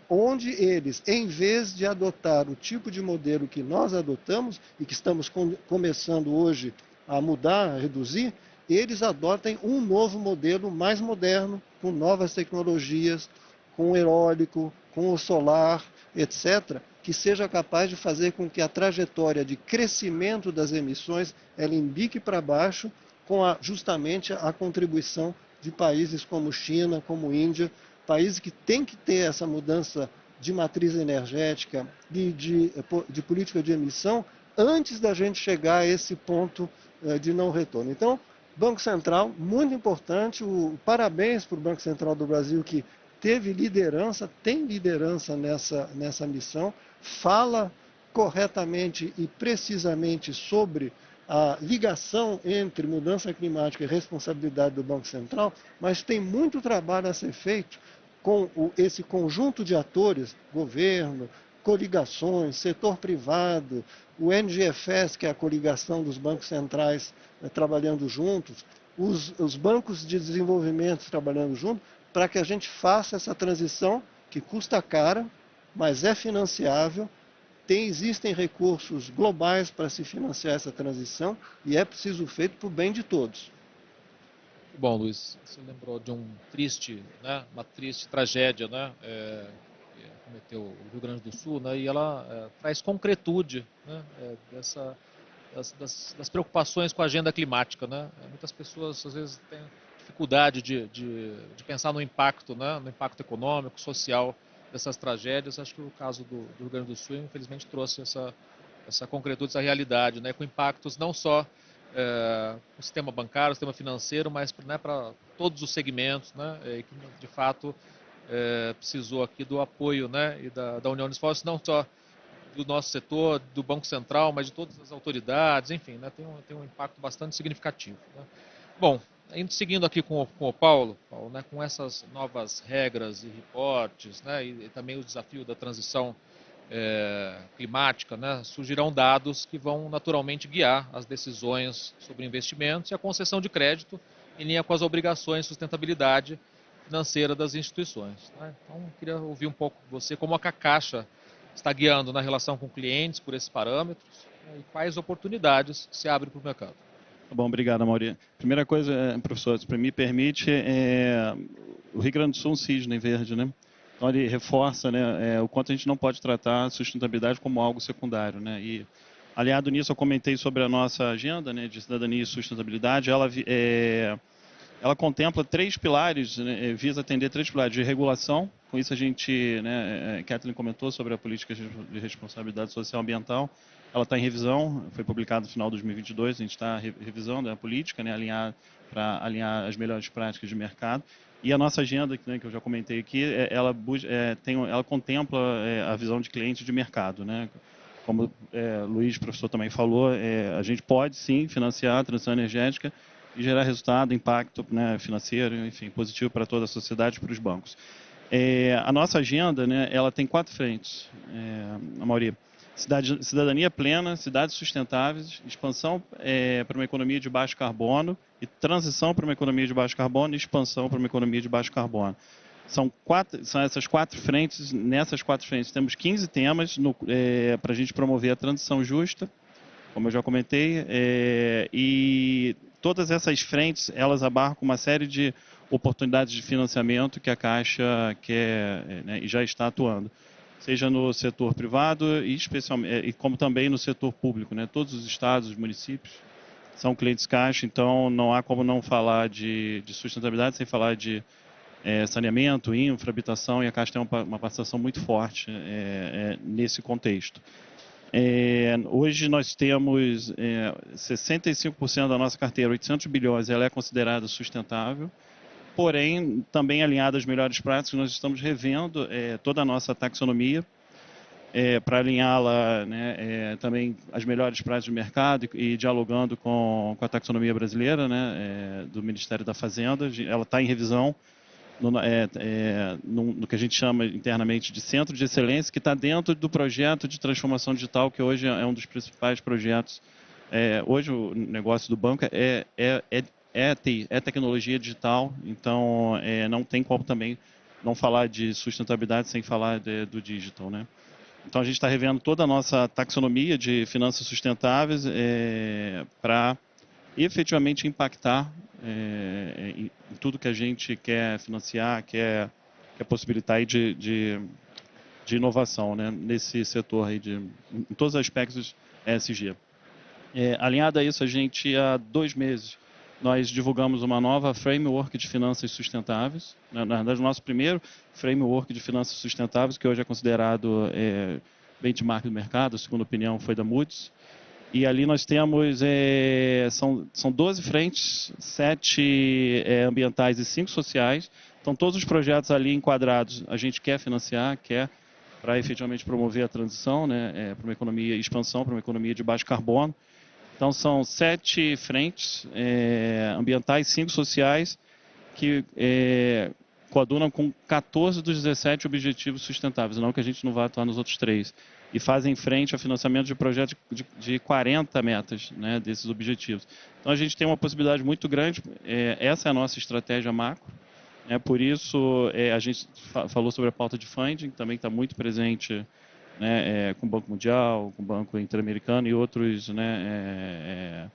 onde eles, em vez de adotar o tipo de modelo que nós adotamos e que estamos começando hoje a mudar, a reduzir, eles adotem um novo modelo mais moderno, com novas tecnologias, com o eólico, com o solar, etc., que seja capaz de fazer com que a trajetória de crescimento das emissões ela embique para baixo, com justamente a contribuição de países como China, como Índia, países que têm que ter essa mudança de matriz energética, de política de emissão, antes da gente chegar a esse ponto de não retorno. Então, Banco Central, muito importante, parabéns para o Banco Central do Brasil, que teve liderança, tem liderança nessa missão, fala corretamente e precisamente sobre a ligação entre mudança climática e responsabilidade do Banco Central, mas tem muito trabalho a ser feito com esse conjunto de atores, governo, coligações, setor privado, o NGFS, que é a coligação dos bancos centrais trabalhando juntos, os bancos de desenvolvimento trabalhando juntos, para que a gente faça essa transição que custa cara, mas é financiável. Existem recursos globais para se financiar essa transição e é preciso feito para o bem de todos. Bom, Luiz, você lembrou de uma triste tragédia, que cometeu o Rio Grande do Sul, e ela traz concretude, das preocupações com a agenda climática, Muitas pessoas às vezes têm dificuldade de pensar no impacto, no impacto econômico, social dessas tragédias. Acho que o caso do Rio Grande do Sul, infelizmente, trouxe essa concretude, essa realidade, com impactos não só o sistema bancário, o sistema financeiro, mas para todos os segmentos, e que de fato precisou aqui do apoio, e da união de esforços, não só do nosso setor, do Banco Central, mas de todas as autoridades, enfim, tem um impacto bastante significativo. Bom, seguindo aqui com o Paulo, com essas novas regras e reportes, e também o desafio da transição climática, surgirão dados que vão naturalmente guiar as decisões sobre investimentos e a concessão de crédito em linha com as obrigações de sustentabilidade financeira das instituições. Então, queria ouvir um pouco de você como a Caixa está guiando na relação com clientes por esses parâmetros, e quais oportunidades se abrem para o mercado. Tá bom, obrigado, Mauri. Primeira coisa, professor, se me permite, o Rio Grande do Sul é um cisne verde, Então ele reforça, o quanto a gente não pode tratar a sustentabilidade como algo secundário, E aliado nisso, eu comentei sobre a nossa agenda, de cidadania e sustentabilidade. Ela contempla 3 pilares, visa atender 3 pilares de regulação. Com isso a gente, Kathleen comentou sobre a política de responsabilidade social e ambiental. Ela está em revisão, foi publicada no final de 2022, a gente está revisando a política, para alinhar as melhores práticas de mercado. E a nossa agenda, que eu já comentei aqui, ela contempla a visão de cliente de mercado, Como Luiz, professor, também falou, a gente pode sim financiar a transição energética e gerar resultado, impacto financeiro, enfim, positivo para toda a sociedade e para os bancos. A nossa agenda, ela tem 4 frentes, a maioria. Cidadania plena, cidades sustentáveis, expansão para uma economia de baixo carbono e transição para uma economia de baixo carbono e expansão para uma economia de baixo carbono. São essas 4 frentes. Nessas 4 frentes temos 15 temas para a gente promover a transição justa, como eu já comentei, e todas essas frentes, elas abarcam uma série de oportunidades de financiamento que a Caixa quer e já está atuando, seja no setor privado e como também no setor público, Todos os estados, os municípios são clientes Caixa, então não há como não falar de sustentabilidade sem falar de saneamento, infra, habitação, e a Caixa tem uma participação muito forte nesse contexto. Hoje nós temos 65% da nossa carteira, 800 bilhões, ela é considerada sustentável, porém, também alinhada às melhores práticas, nós estamos revendo toda a nossa taxonomia para alinhá-la também às melhores práticas do mercado e dialogando com a taxonomia brasileira do Ministério da Fazenda. Ela está em revisão no que a gente chama internamente de Centro de Excelência, que está dentro do projeto de transformação digital, que hoje é um dos principais projetos. Hoje o negócio do banco é tecnologia digital, então não tem como também não falar de sustentabilidade sem falar do digital, Então a gente está revendo toda a nossa taxonomia de finanças sustentáveis para efetivamente impactar em tudo que a gente quer financiar, quer possibilitar aí de inovação, nesse setor aí em todos os aspectos ESG. Alinhado a isso, a gente há 2 meses nós divulgamos uma nova framework de finanças sustentáveis. Na verdade, o nosso primeiro framework de finanças sustentáveis, que hoje é considerado benchmark do mercado, a segunda opinião foi da Moody's. E ali nós temos, são 12 frentes, 7 ambientais e 5 sociais. Então, todos os projetos ali enquadrados a gente quer financiar, para efetivamente promover a transição, para uma economia, expansão para uma economia de baixo carbono. Então, são 7 frentes ambientais, 5 sociais, que coadunam com 14 dos 17 objetivos sustentáveis, não que a gente não vá atuar nos outros 3. E fazem frente ao financiamento de projetos de 40 metas desses objetivos. Então, a gente tem uma possibilidade muito grande, essa é a nossa estratégia macro, Por isso, a gente falou sobre a pauta de funding, também está muito presente, né, com o Banco Mundial, com o Banco Interamericano e outros, né,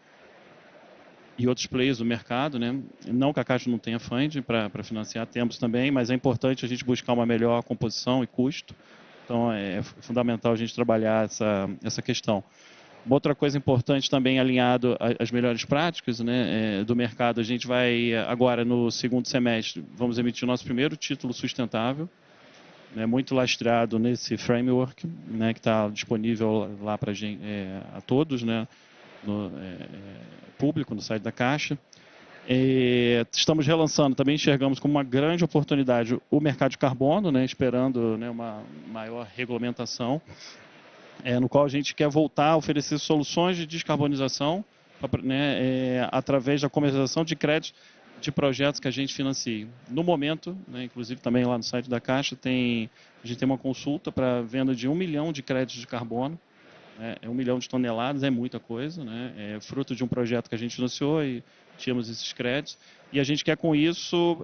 e outros players do mercado, né? Não que a Caixa não tenha funding para financiar, temos também, mas é importante a gente buscar uma melhor composição e custo. Então, é fundamental a gente trabalhar essa questão. Uma outra coisa importante também alinhado às melhores práticas, né, do mercado, a gente vai agora no segundo semestre, vamos emitir o nosso primeiro título sustentável, né, muito lastreado nesse framework, né, que está disponível lá para a todos, né, no público, no site da Caixa. Estamos relançando, também enxergamos como uma grande oportunidade o mercado de carbono, né, esperando, né, uma maior regulamentação, no qual a gente quer voltar a oferecer soluções de descarbonização, né, através da comercialização de créditos de projetos que a gente financia. No momento, né, inclusive também lá no site da Caixa, a gente tem uma consulta para venda de 1 milhão de créditos de carbono. 1 milhão de toneladas é muita coisa, né? É fruto de um projeto que a gente financiou e tínhamos esses créditos. E a gente quer, com isso,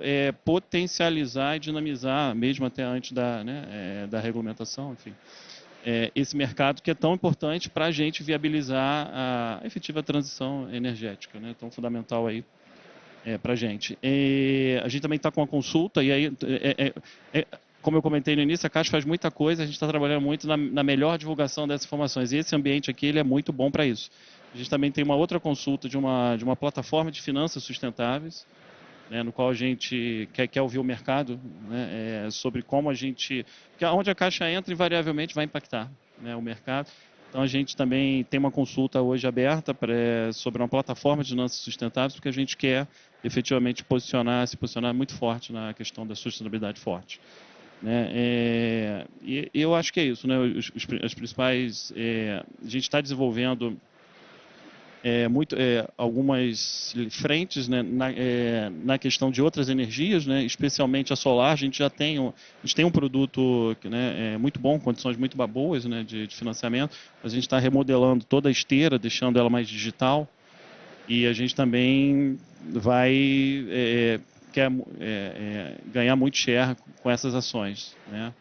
potencializar e dinamizar, mesmo até antes da regulamentação, enfim, esse mercado que é tão importante para a gente viabilizar a efetiva transição energética, né? Tão fundamental aí para a gente. A gente também está com uma consulta, e aí, como eu comentei no início, a Caixa faz muita coisa, a gente está trabalhando muito na melhor divulgação dessas informações, e esse ambiente aqui ele é muito bom para isso. A gente também tem uma outra consulta de uma plataforma de finanças sustentáveis, né, no qual a gente quer ouvir o mercado, né, sobre como a gente... Porque onde a Caixa entra, invariavelmente vai impactar, né, o mercado. Então, a gente também tem uma consulta hoje aberta sobre uma plataforma de finanças sustentáveis, porque a gente quer efetivamente se posicionar muito forte na questão da sustentabilidade forte. Né? E eu acho que é isso, né? As principais... a gente está desenvolvendo algumas frentes, né, na questão de outras energias, né, especialmente a solar. A gente já tem um produto, né, muito bom, condições muito boas, né, de financiamento. A gente está remodelando toda a esteira, deixando ela mais digital, e a gente também quer ganhar muito share com essas ações, né?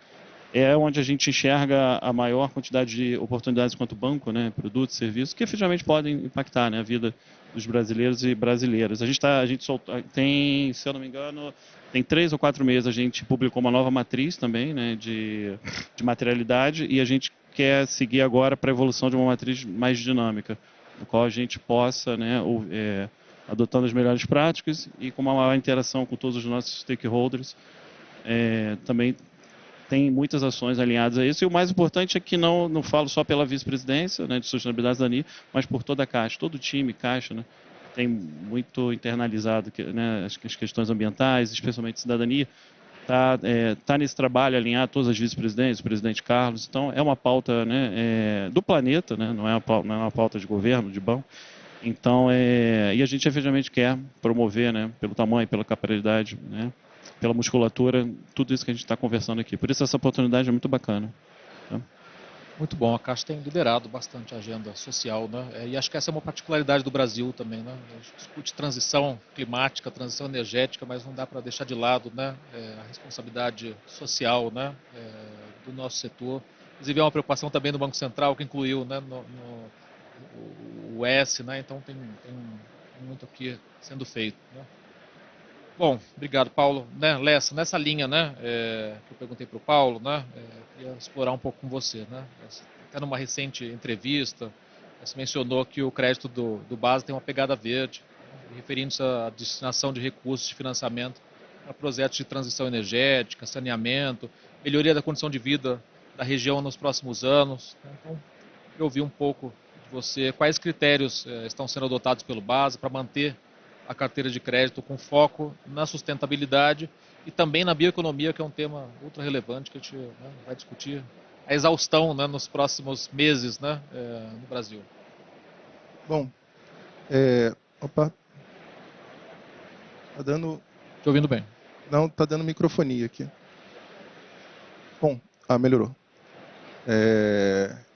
É onde a gente enxerga a maior quantidade de oportunidades quanto banco, né, produtos, serviços, que efetivamente podem impactar, né, a vida dos brasileiros e brasileiras. A gente soltou, se eu não me engano, tem 3 ou 4 meses a gente publicou uma nova matriz também, né, de materialidade, e a gente quer seguir agora para a evolução de uma matriz mais dinâmica, no qual a gente possa, né, adotando as melhores práticas e com uma maior interação com todos os nossos stakeholders, também tem muitas ações alinhadas a isso, e o mais importante é que não falo só pela vice-presidência, né, de sustentabilidade da DANI, mas por toda a Caixa, todo o time Caixa, né, tem muito internalizado, né, as questões ambientais, especialmente cidadania, tá nesse trabalho alinhado todas as vice-presidências, o presidente Carlos. Então é uma pauta, né, do planeta, né, não é uma pauta de governo, de banco. Então e a gente efetivamente quer promover, né, pelo tamanho, pela capilaridade, né, pela musculatura, tudo isso que a gente está conversando aqui. Por isso essa oportunidade é muito bacana. Tá? Muito bom, a Caixa tem liderado bastante a agenda social, né? E acho que essa é uma particularidade do Brasil também, né? A gente discute transição climática, transição energética, mas não dá para deixar de lado, né, a responsabilidade social, né, do nosso setor. Inclusive é uma preocupação também do Banco Central, que incluiu, né, o S, né? Então tem muito aqui sendo feito, né? Bom, obrigado, Paulo. Né, Lessa, nessa linha, né, que eu perguntei para o Paulo, né, queria explorar um pouco com você, né. Até numa recente entrevista, você mencionou que o crédito do BASA tem uma pegada verde, referindo-se à destinação de recursos de financiamento para projetos de transição energética, saneamento, melhoria da condição de vida da região nos próximos anos. Então, eu ouvi um pouco de você quais critérios estão sendo adotados pelo BASA para manter a carteira de crédito com foco na sustentabilidade e também na bioeconomia, que é um tema ultra relevante que a gente, né, vai discutir a exaustão, né, nos próximos meses, né, no Brasil. Bom, opa, tá dando... Te ouvindo bem. Não, tá dando microfonia aqui. Bom, melhorou.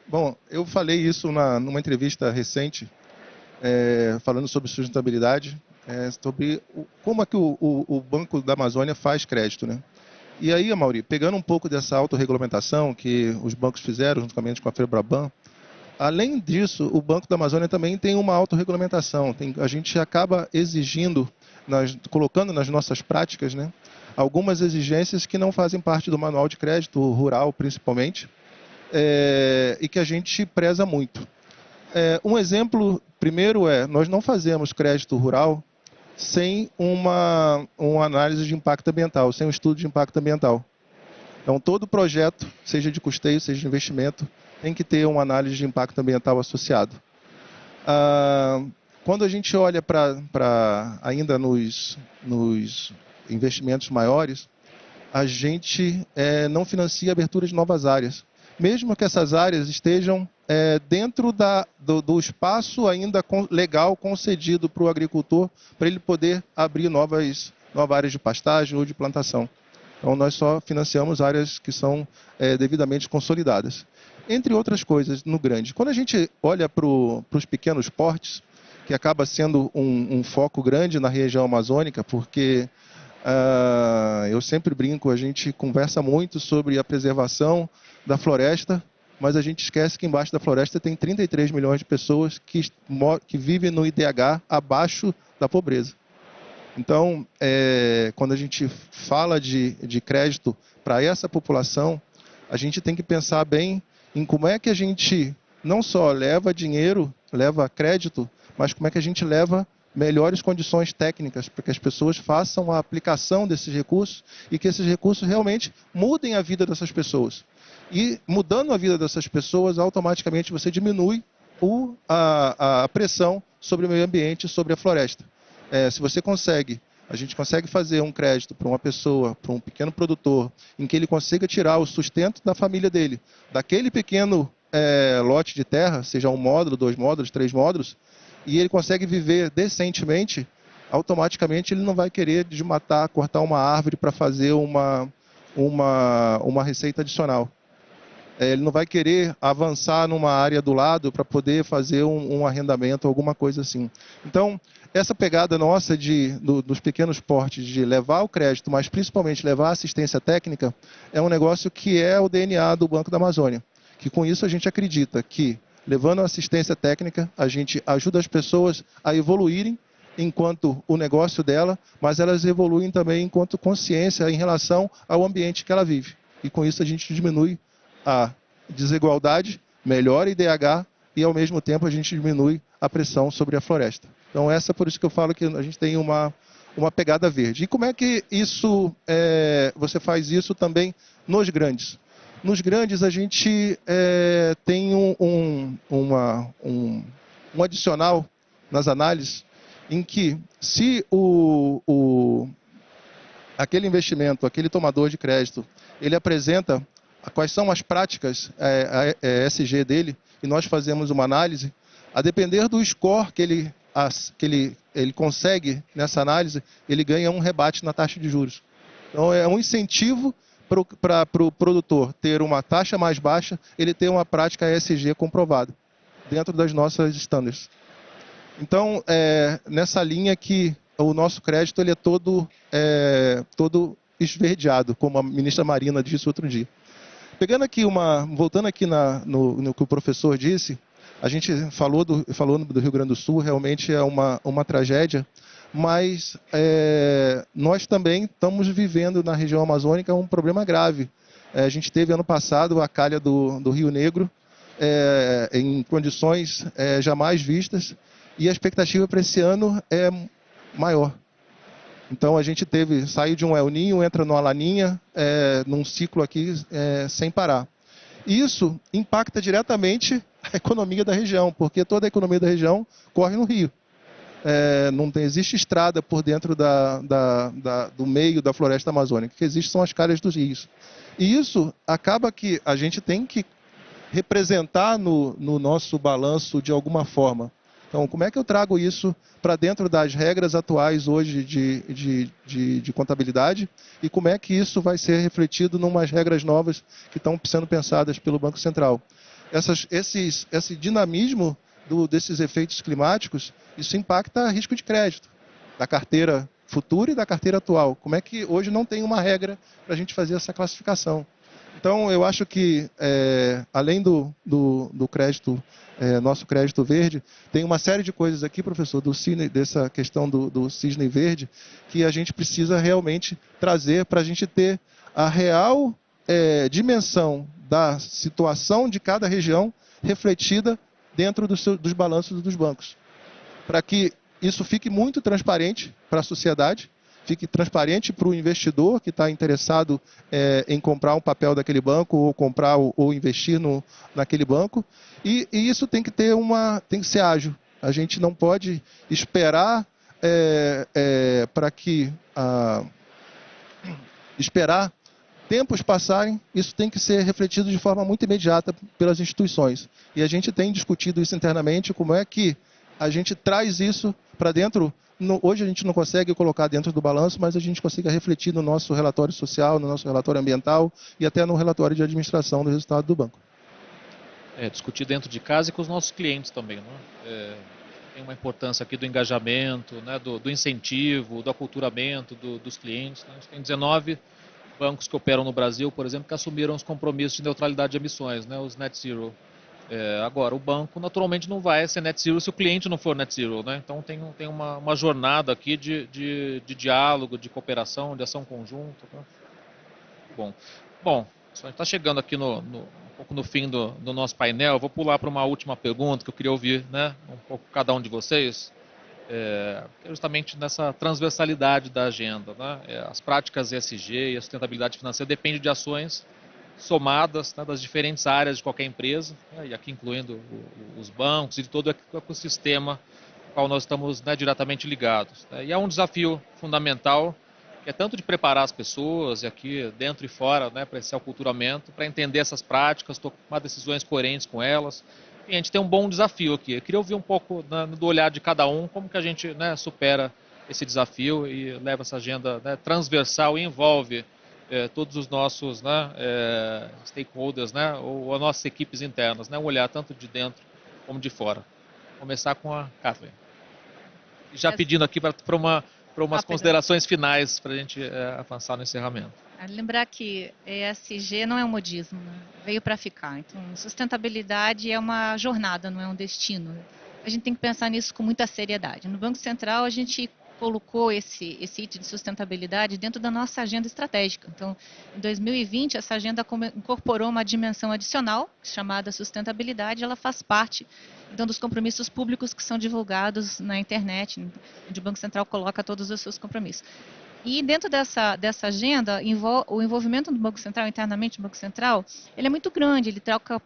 Bom, eu falei isso numa entrevista recente, falando sobre sustentabilidade. sobre como é que o Banco da Amazônia faz crédito, né? E aí, Amaury, pegando um pouco dessa autorregulamentação que os bancos fizeram juntamente com a FEBRABAN, além disso, o Banco da Amazônia também tem uma autorregulamentação. A gente acaba exigindo, colocando nas nossas práticas, né, algumas exigências que não fazem parte do manual de crédito rural, principalmente, e que a gente preza muito. Um exemplo, primeiro, nós não fazemos crédito rural sem uma análise de impacto ambiental, sem um estudo de impacto ambiental. Então, todo projeto, seja de custeio, seja de investimento, tem que ter uma análise de impacto ambiental associado. Quando a gente olha ainda nos investimentos maiores, a gente não financia a abertura de novas áreas. Mesmo que essas áreas estejam dentro do espaço ainda legal concedido para o agricultor, para ele poder abrir novas áreas de pastagem ou de plantação. Então, nós só financiamos áreas que são devidamente consolidadas. Entre outras coisas, no grande. Quando a gente olha para os pequenos portes, que acaba sendo um foco grande na região amazônica, porque eu sempre brinco, a gente conversa muito sobre a preservação da floresta, mas a gente esquece que embaixo da floresta tem 33 milhões de pessoas que vivem no IDH abaixo da pobreza. Então, quando a gente fala de crédito para essa população, a gente tem que pensar bem em como é que a gente não só leva dinheiro, leva crédito, mas como é que a gente leva melhores condições técnicas para que as pessoas façam a aplicação desses recursos e que esses recursos realmente mudem a vida dessas pessoas. E mudando a vida dessas pessoas, automaticamente você diminui a pressão sobre o meio ambiente, sobre a floresta. Se você a gente consegue fazer um crédito para uma pessoa, para um pequeno produtor, em que ele consiga tirar o sustento da família dele, daquele pequeno lote de terra, seja um módulo, 2 módulos, 3 módulos, e ele consegue viver decentemente, automaticamente ele não vai querer desmatar, cortar uma árvore para fazer uma receita adicional. Ele não vai querer avançar numa área do lado para poder fazer um arrendamento, alguma coisa assim. Então, essa pegada nossa dos pequenos portes, de levar o crédito, mas principalmente levar a assistência técnica, é um negócio que é o DNA do Banco da Amazônia. Que com isso a gente acredita que, levando a assistência técnica, a gente ajuda as pessoas a evoluírem enquanto o negócio dela, mas elas evoluem também enquanto consciência em relação ao ambiente que ela vive. E com isso a gente diminui a desigualdade, melhora o IDH e, ao mesmo tempo, a gente diminui a pressão sobre a floresta. Então, por isso que eu falo que a gente tem uma pegada verde. E como é que você faz isso também nos grandes? Nos grandes, a gente tem um adicional nas análises em que, se aquele investimento, aquele tomador de crédito, ele apresenta quais são as práticas ESG dele, e nós fazemos uma análise, a depender do score que ele consegue nessa análise, ele ganha um rebate na taxa de juros. Então, é um incentivo para o produtor ter uma taxa mais baixa, ele ter uma prática ESG comprovada, dentro das nossas standards. Então, nessa linha que o nosso crédito ele é todo esverdeado, como a ministra Marina disse outro dia. Voltando aqui no que o professor disse, a gente falou do Rio Grande do Sul, realmente é uma tragédia, mas nós também estamos vivendo na região amazônica um problema grave. A gente teve ano passado a calha do Rio Negro em condições jamais vistas, e a expectativa para esse ano é maior. Então, a gente saiu de um El Niño, entra numa Laninha, num ciclo aqui sem parar. E isso impacta diretamente a economia da região, porque toda a economia da região corre no rio. Não existe estrada por dentro do meio da floresta amazônica. O que existe são as calhas dos rios. E isso acaba que a gente tem que representar no nosso balanço de alguma forma. Então, como é que eu trago isso para dentro das regras atuais hoje de contabilidade, e como é que isso vai ser refletido em umas regras novas que estão sendo pensadas pelo Banco Central? Esse dinamismo desses efeitos climáticos, isso impacta risco de crédito. da carteira futura e da carteira atual. Como é que hoje não tem uma regra para a gente fazer essa classificação? Então, eu acho que, além do crédito, nosso crédito verde, tem uma série de coisas aqui, professor, dessa questão do cisne verde, que a gente precisa realmente trazer para a gente ter a real dimensão da situação de cada região refletida dentro dos balanços dos bancos, para que isso fique muito transparente para a sociedade, fique transparente para o investidor que está interessado em comprar um papel daquele banco ou comprar ou investir naquele banco. E isso tem que ser ágil. A gente não pode esperar esperar tempos passarem. Isso tem que ser refletido de forma muito imediata pelas instituições. E a gente tem discutido isso internamente, como é que a gente traz isso para dentro. Hoje a gente não consegue colocar dentro do balanço, mas a gente consegue refletir no nosso relatório social, no nosso relatório ambiental e até no relatório de administração do resultado do banco. Discutir dentro de casa e com os nossos clientes também, né? Tem uma importância aqui do engajamento, né, do incentivo, do aculturamento dos clientes. Né? A gente tem 19 bancos que operam no Brasil, por exemplo, que assumiram os compromissos de neutralidade de emissões, né, os net zero. Agora, o banco naturalmente não vai ser net zero se o cliente não for net zero, né? Então tem uma jornada aqui de diálogo, de cooperação, de ação conjunta. Né? Bom, a gente está chegando aqui um pouco no fim do nosso painel. Eu vou pular para uma última pergunta que eu queria ouvir, né, um pouco cada um de vocês. Justamente nessa transversalidade da agenda, né? As práticas ESG e a sustentabilidade financeira dependem de ações somadas, né, das diferentes áreas de qualquer empresa, né, e aqui incluindo os bancos e de todo o ecossistema ao qual nós estamos, né, diretamente ligados. Né? E é um desafio fundamental, que é tanto de preparar as pessoas, e aqui dentro e fora, né, para esse aculturamento, para entender essas práticas, tomar decisões coerentes com elas. E a gente tem um bom desafio aqui. Eu queria ouvir um pouco, né, do olhar de cada um, como que a gente, né, supera esse desafio e leva essa agenda, né, transversal e envolve todos os nossos, né, stakeholders, né, ou as nossas equipes internas, né, um olhar tanto de dentro como de fora. Vou começar com a Kathleen. Já pedindo aqui para umas considerações finais para a gente avançar no encerramento. Lembrar que ESG não é um modismo, né? Veio para ficar. Então, sustentabilidade é uma jornada, não é um destino. A gente tem que pensar nisso com muita seriedade. No Banco Central, a gente colocou esse item de sustentabilidade dentro da nossa agenda estratégica. Então, em 2020, essa agenda incorporou uma dimensão adicional, chamada sustentabilidade. Ela faz parte, então, dos compromissos públicos que são divulgados na internet, onde o Banco Central coloca todos os seus compromissos. E dentro dessa agenda, o envolvimento do Banco Central, internamente do Banco Central, ele é muito grande. Ele troca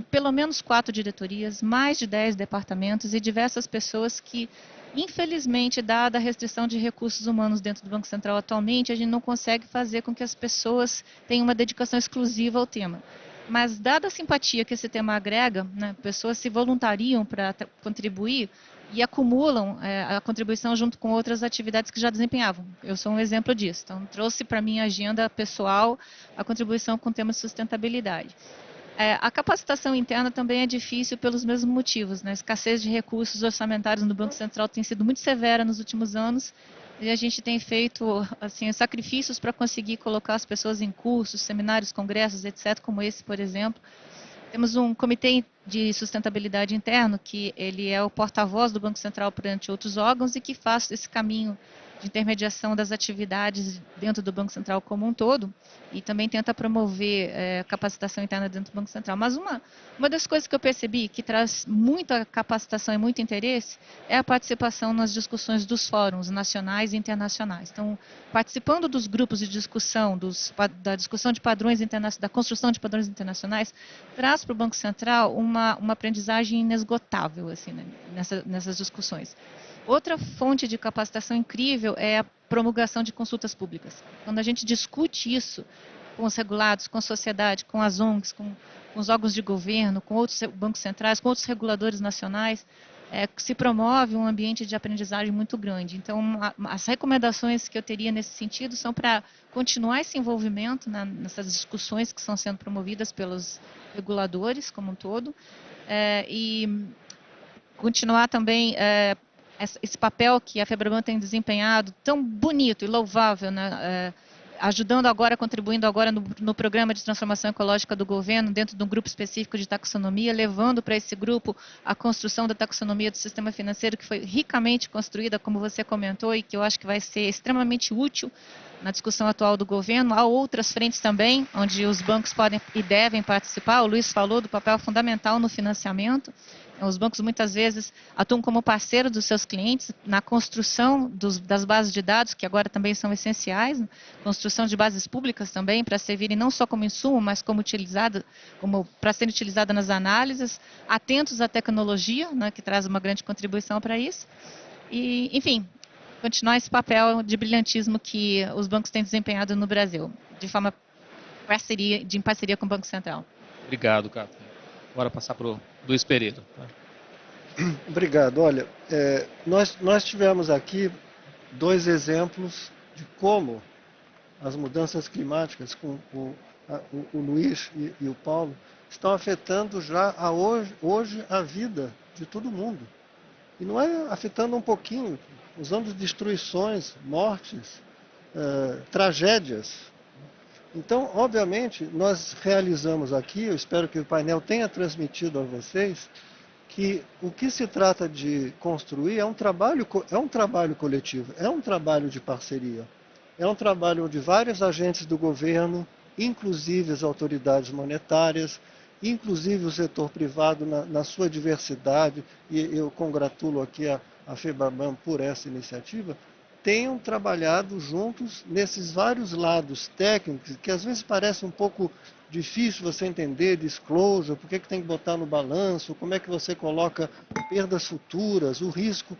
pelo menos 4 diretorias, mais de 10 departamentos e diversas pessoas que, infelizmente, dada a restrição de recursos humanos dentro do Banco Central atualmente, a gente não consegue fazer com que as pessoas tenham uma dedicação exclusiva ao tema. Mas, dada a simpatia que esse tema agrega, né, pessoas se voluntariam para contribuir e acumulam a contribuição junto com outras atividades que já desempenhavam. Eu sou um exemplo disso. Então, trouxe para a minha agenda pessoal a contribuição com o tema de sustentabilidade. A capacitação interna também é difícil pelos mesmos motivos. Né? A escassez de recursos orçamentários no Banco Central tem sido muito severa nos últimos anos e a gente tem feito assim, sacrifícios para conseguir colocar as pessoas em cursos, seminários, congressos, etc., como esse, por exemplo. Temos um comitê de sustentabilidade interno, que ele é o porta-voz do Banco Central perante outros órgãos e que faz esse caminho de intermediação das atividades dentro do Banco Central como um todo e também tenta promover capacitação interna dentro do Banco Central. Mas uma das coisas que eu percebi que traz muita capacitação e muito interesse é a participação nas discussões dos fóruns nacionais e internacionais. Então, participando dos grupos de discussão, da discussão de padrões internacionais, da construção de padrões internacionais, traz para o Banco Central uma aprendizagem inesgotável assim, né, nessas discussões. Outra fonte de capacitação incrível é a promulgação de consultas públicas. Quando a gente discute isso com os regulados, com a sociedade, com as ONGs, com os órgãos de governo, com outros bancos centrais, com outros reguladores nacionais, se promove um ambiente de aprendizagem muito grande. Então, as recomendações que eu teria nesse sentido são para continuar esse envolvimento nessas discussões que estão sendo promovidas pelos reguladores como um todo, e continuar também esse papel que a Febraban tem desempenhado, tão bonito e louvável, né? Ajudando agora, contribuindo agora no programa de transformação ecológica do governo, dentro de um grupo específico de taxonomia, levando para esse grupo a construção da taxonomia do sistema financeiro, que foi ricamente construída, como você comentou, e que eu acho que vai ser extremamente útil na discussão atual do governo. Há outras frentes também, onde os bancos podem e devem participar. O Luiz falou do papel fundamental no financiamento. Os bancos muitas vezes atuam como parceiro dos seus clientes na construção das bases de dados, que agora também são essenciais, né? Construção de bases públicas também, para servirem não só como insumo, mas como para serem utilizadas nas análises, atentos à tecnologia, né, que traz uma grande contribuição para isso. E, enfim, continuar esse papel de brilhantismo que os bancos têm desempenhado no Brasil, de forma em parceria com o Banco Central. Obrigado, Cato. Agora passar para o Luiz Pereira. Obrigado. Olha, nós tivemos aqui 2 exemplos de como as mudanças climáticas, com o Luiz e o Paulo, estão afetando já hoje a vida de todo mundo. E não é afetando um pouquinho, usando destruições, mortes, tragédias. Então, obviamente, nós realizamos aqui, eu espero que o painel tenha transmitido a vocês, que o que se trata de construir é um trabalho coletivo, é um trabalho de parceria, é um trabalho de vários agentes do governo, inclusive as autoridades monetárias, inclusive o setor privado na sua diversidade, e eu congratulo aqui a Febraban por essa iniciativa, tenham trabalhado juntos nesses vários lados técnicos, que às vezes parece um pouco difícil você entender, disclosure, por que tem que botar no balanço, como é que você coloca perdas futuras, o risco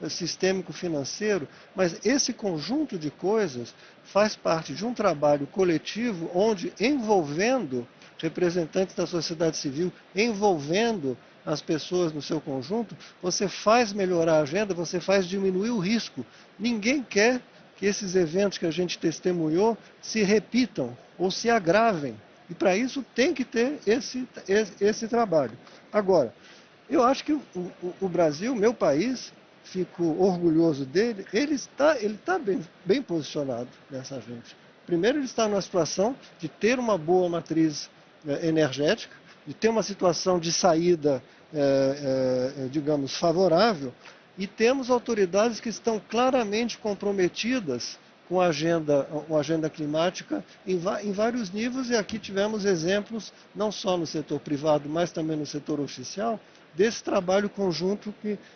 sistêmico financeiro, mas esse conjunto de coisas faz parte de um trabalho coletivo onde, envolvendo representantes da sociedade civil, envolvendo as pessoas no seu conjunto, você faz melhorar a agenda, você faz diminuir o risco. Ninguém quer que esses eventos que a gente testemunhou se repitam ou se agravem. E para isso tem que ter esse trabalho. Agora, eu acho que o Brasil, meu país, fico orgulhoso dele, ele está bem posicionado nessa agenda. Primeiro, ele está numa situação de ter uma boa matriz energética, de ter uma situação de saída, digamos, favorável, e temos autoridades que estão claramente comprometidas com a agenda climática em vários níveis, e aqui tivemos exemplos, não só no setor privado, mas também no setor oficial, desse trabalho conjunto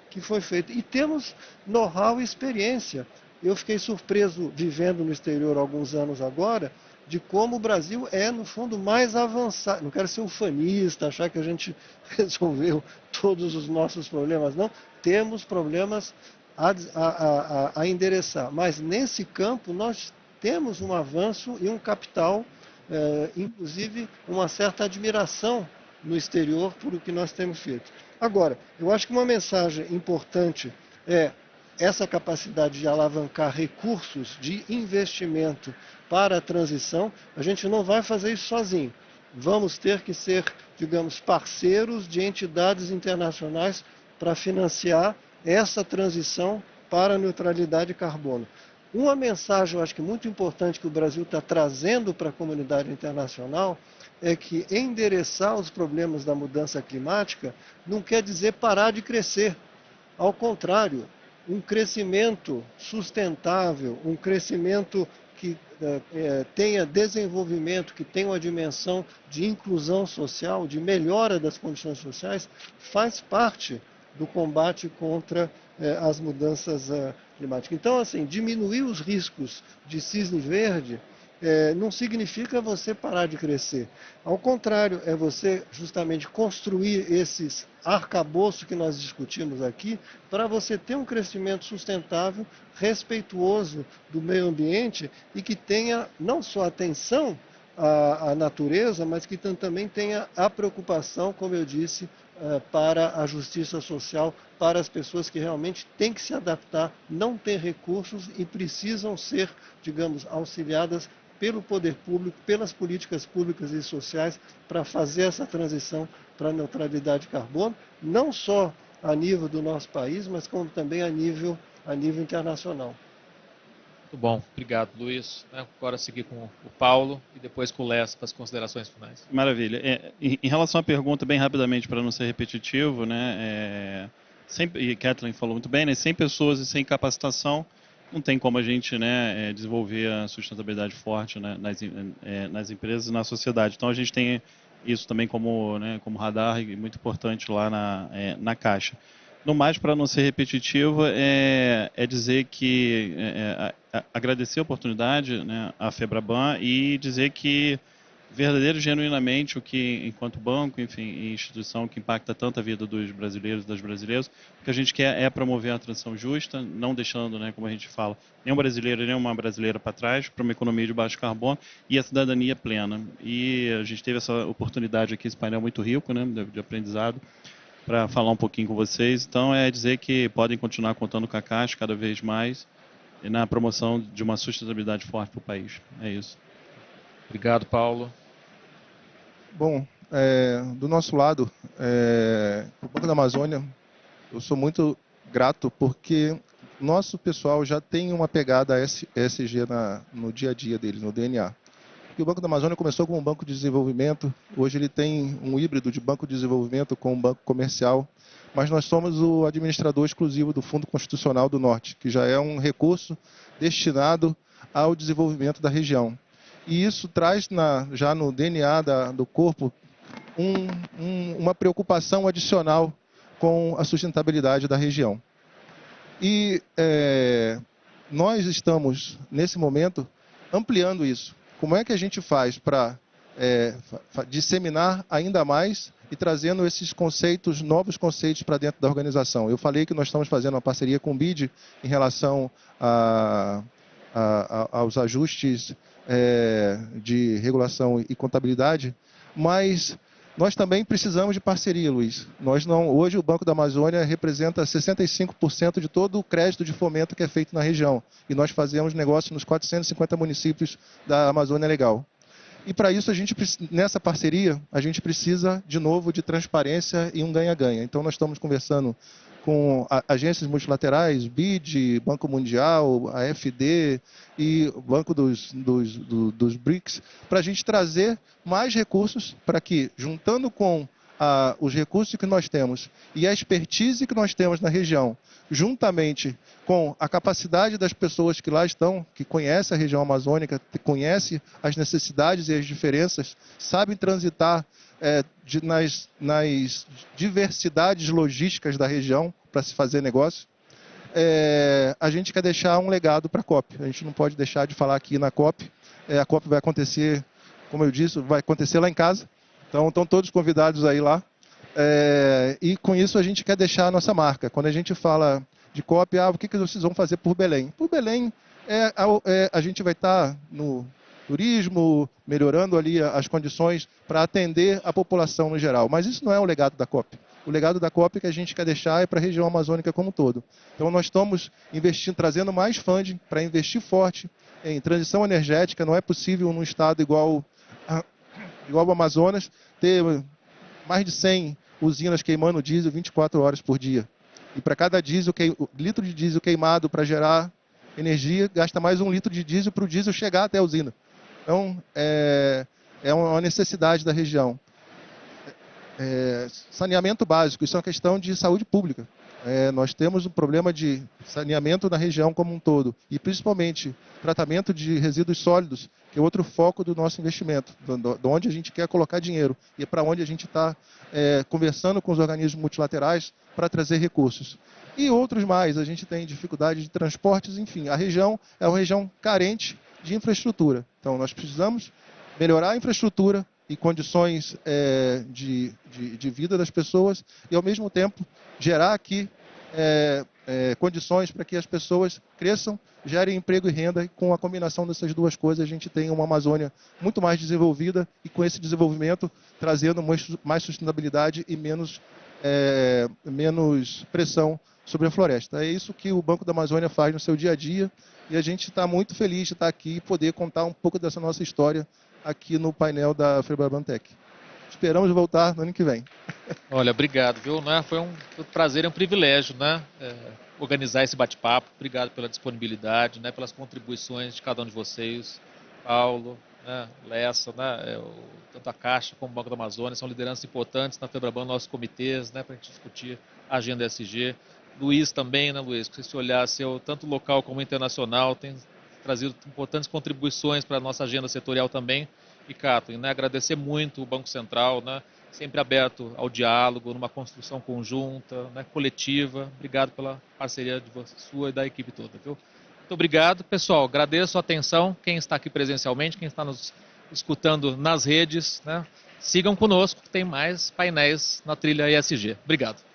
que foi feito. E temos know-how e experiência. Eu fiquei surpreso, vivendo no exterior há alguns anos agora, de como o Brasil é, no fundo, mais avançado. Não quero ser ufanista, achar que a gente resolveu todos os nossos problemas, não. Temos problemas a endereçar, mas nesse campo nós temos um avanço e um capital, inclusive uma certa admiração no exterior por o que nós temos feito. Agora, eu acho que uma mensagem importante é essa capacidade de alavancar recursos de investimento para a transição. A gente não vai fazer isso sozinho. Vamos ter que ser, digamos, parceiros de entidades internacionais para financiar essa transição para a neutralidade de carbono. Uma mensagem, eu acho que muito importante que o Brasil está trazendo para a comunidade internacional é que endereçar os problemas da mudança climática não quer dizer parar de crescer. Ao contrário, um crescimento sustentável, um crescimento que tenha desenvolvimento, que tenha uma dimensão de inclusão social, de melhora das condições sociais, faz parte do combate contra as mudanças climáticas. Então, assim, diminuir os riscos de cisne verde não significa você parar de crescer. Ao contrário, é você justamente construir esses arcabouços que nós discutimos aqui para você ter um crescimento sustentável, respeituoso do meio ambiente e que tenha não só atenção à natureza, mas que também tenha a preocupação, como eu disse, para a justiça social, para as pessoas que realmente têm que se adaptar, não têm recursos e precisam ser, digamos, auxiliadas pelo poder público, pelas políticas públicas e sociais para fazer essa transição para a neutralidade de carbono, não só a nível do nosso país, mas como também a nível internacional. Muito bom, obrigado, Luiz. Agora seguir com o Paulo e depois com o Les para as considerações finais. Maravilha. Em relação à pergunta, bem rapidamente, para não ser repetitivo, né, e Kathleen falou muito bem, né, sem pessoas e sem capacitação, não tem como a gente, né, desenvolver a sustentabilidade forte, né, nas empresas e na sociedade. Então a gente tem isso também como, né, como radar e muito importante lá na Caixa. No mais, para não ser repetitivo, é dizer que agradecer a oportunidade, né, à FEBRABAN e dizer que verdadeiro e genuinamente o que, enquanto banco, enfim, e instituição que impacta tanto a vida dos brasileiros e das brasileiras, o que a gente quer é promover a transição justa, não deixando, né, como a gente fala, nenhum brasileiro e nenhuma brasileira para trás, para uma economia de baixo carbono e a cidadania plena. E a gente teve essa oportunidade aqui, esse painel muito rico, né, de aprendizado, para falar um pouquinho com vocês. Então, é dizer que podem continuar contando com a Caixa cada vez mais e na promoção de uma sustentabilidade forte para o país. É isso. Obrigado, Paulo. Bom, do nosso lado, o Banco da Amazônia, eu sou muito grato porque nosso pessoal já tem uma pegada ESG no dia a dia dele, no DNA. E o Banco da Amazônia começou como um banco de desenvolvimento, hoje ele tem um híbrido de banco de desenvolvimento com um banco comercial, mas nós somos o administrador exclusivo do Fundo Constitucional do Norte, que já é um recurso destinado ao desenvolvimento da região. E isso traz já no DNA do corpo uma preocupação adicional com a sustentabilidade da região. E nós estamos, nesse momento, ampliando isso. Como é que a gente faz para disseminar ainda mais e trazendo esses conceitos, novos conceitos para dentro da organização? Eu falei que nós estamos fazendo uma parceria com o BID em relação aos ajustes de regulação e contabilidade, mas nós também precisamos de parceria, Luiz. Hoje o Banco da Amazônia representa 65% de todo o crédito de fomento que é feito na região. E nós fazemos negócio nos 450 municípios da Amazônia Legal. E para isso, nessa parceria, a gente precisa, de novo, de transparência e um ganha-ganha. Então nós estamos conversando com agências multilaterais, BID, Banco Mundial, a FD e o Banco dos BRICS, para a gente trazer mais recursos para que, juntando com os recursos que nós temos e a expertise que nós temos na região, juntamente com a capacidade das pessoas que lá estão, que conhecem a região amazônica, que conhecem as necessidades e as diferenças, sabem transitar nas diversidades logísticas da região para se fazer negócio, a gente quer deixar um legado para a COP. A gente não pode deixar de falar aqui na COP. A COP vai acontecer, como eu disse, vai acontecer lá em casa. Então, estão todos convidados aí lá. E com isso a gente quer deixar a nossa marca. Quando a gente fala de COP, o que vocês vão fazer por Belém? Por Belém, a gente vai estar no turismo, melhorando ali as condições para atender a população no geral. Mas isso não é o legado da COP. O legado da COP que a gente quer deixar é para a região amazônica como um todo. Então nós estamos investindo, trazendo mais funding para investir forte em transição energética. Não é possível num estado igual o Amazonas ter mais de 100 usinas queimando diesel 24 horas por dia. E para cada litro de diesel queimado para gerar energia, gasta mais 1 litro de diesel para o diesel chegar até a usina. Então, é uma necessidade da região. Saneamento básico, isso é uma questão de saúde pública. Nós temos um problema de saneamento na região como um todo, e principalmente tratamento de resíduos sólidos, que é outro foco do nosso investimento, de onde a gente quer colocar dinheiro, e para onde a gente está conversando com os organismos multilaterais para trazer recursos. E outros mais, a gente tem dificuldade de transportes, enfim, a região é uma região carente de infraestrutura. Então, nós precisamos melhorar a infraestrutura e condições de vida das pessoas e, ao mesmo tempo, gerar aqui condições para que as pessoas cresçam, gerem emprego e renda, e com a combinação dessas duas coisas a gente tem uma Amazônia muito mais desenvolvida e, com esse desenvolvimento, trazendo mais sustentabilidade e menos pressão sobre a floresta. É isso que o Banco da Amazônia faz no seu dia a dia, e a gente está muito feliz de estar aqui e poder contar um pouco dessa nossa história aqui no painel da FEBRABAN Tech. Esperamos voltar no ano que vem. Olha, obrigado, viu? Né? Foi um prazer e um privilégio, né? Organizar esse bate-papo. Obrigado pela disponibilidade, né? Pelas contribuições de cada um de vocês. Paulo, né? Lessa, né? Tanto a Caixa como o Banco da Amazônia são lideranças importantes na Febraban, nossos comitês, né? Para a gente discutir a agenda ESG. Luiz também, né, Luiz? Se você olhar, tanto local como internacional, tem trazido importantes contribuições para a nossa agenda setorial também. E, Cato, né, agradecer muito o Banco Central, né, sempre aberto ao diálogo, numa construção conjunta, né, coletiva. Obrigado pela parceria de você, sua e da equipe toda, viu? Muito obrigado, pessoal. Agradeço a atenção, quem está aqui presencialmente, quem está nos escutando nas redes, né, sigam conosco, que tem mais painéis na trilha ESG. Obrigado.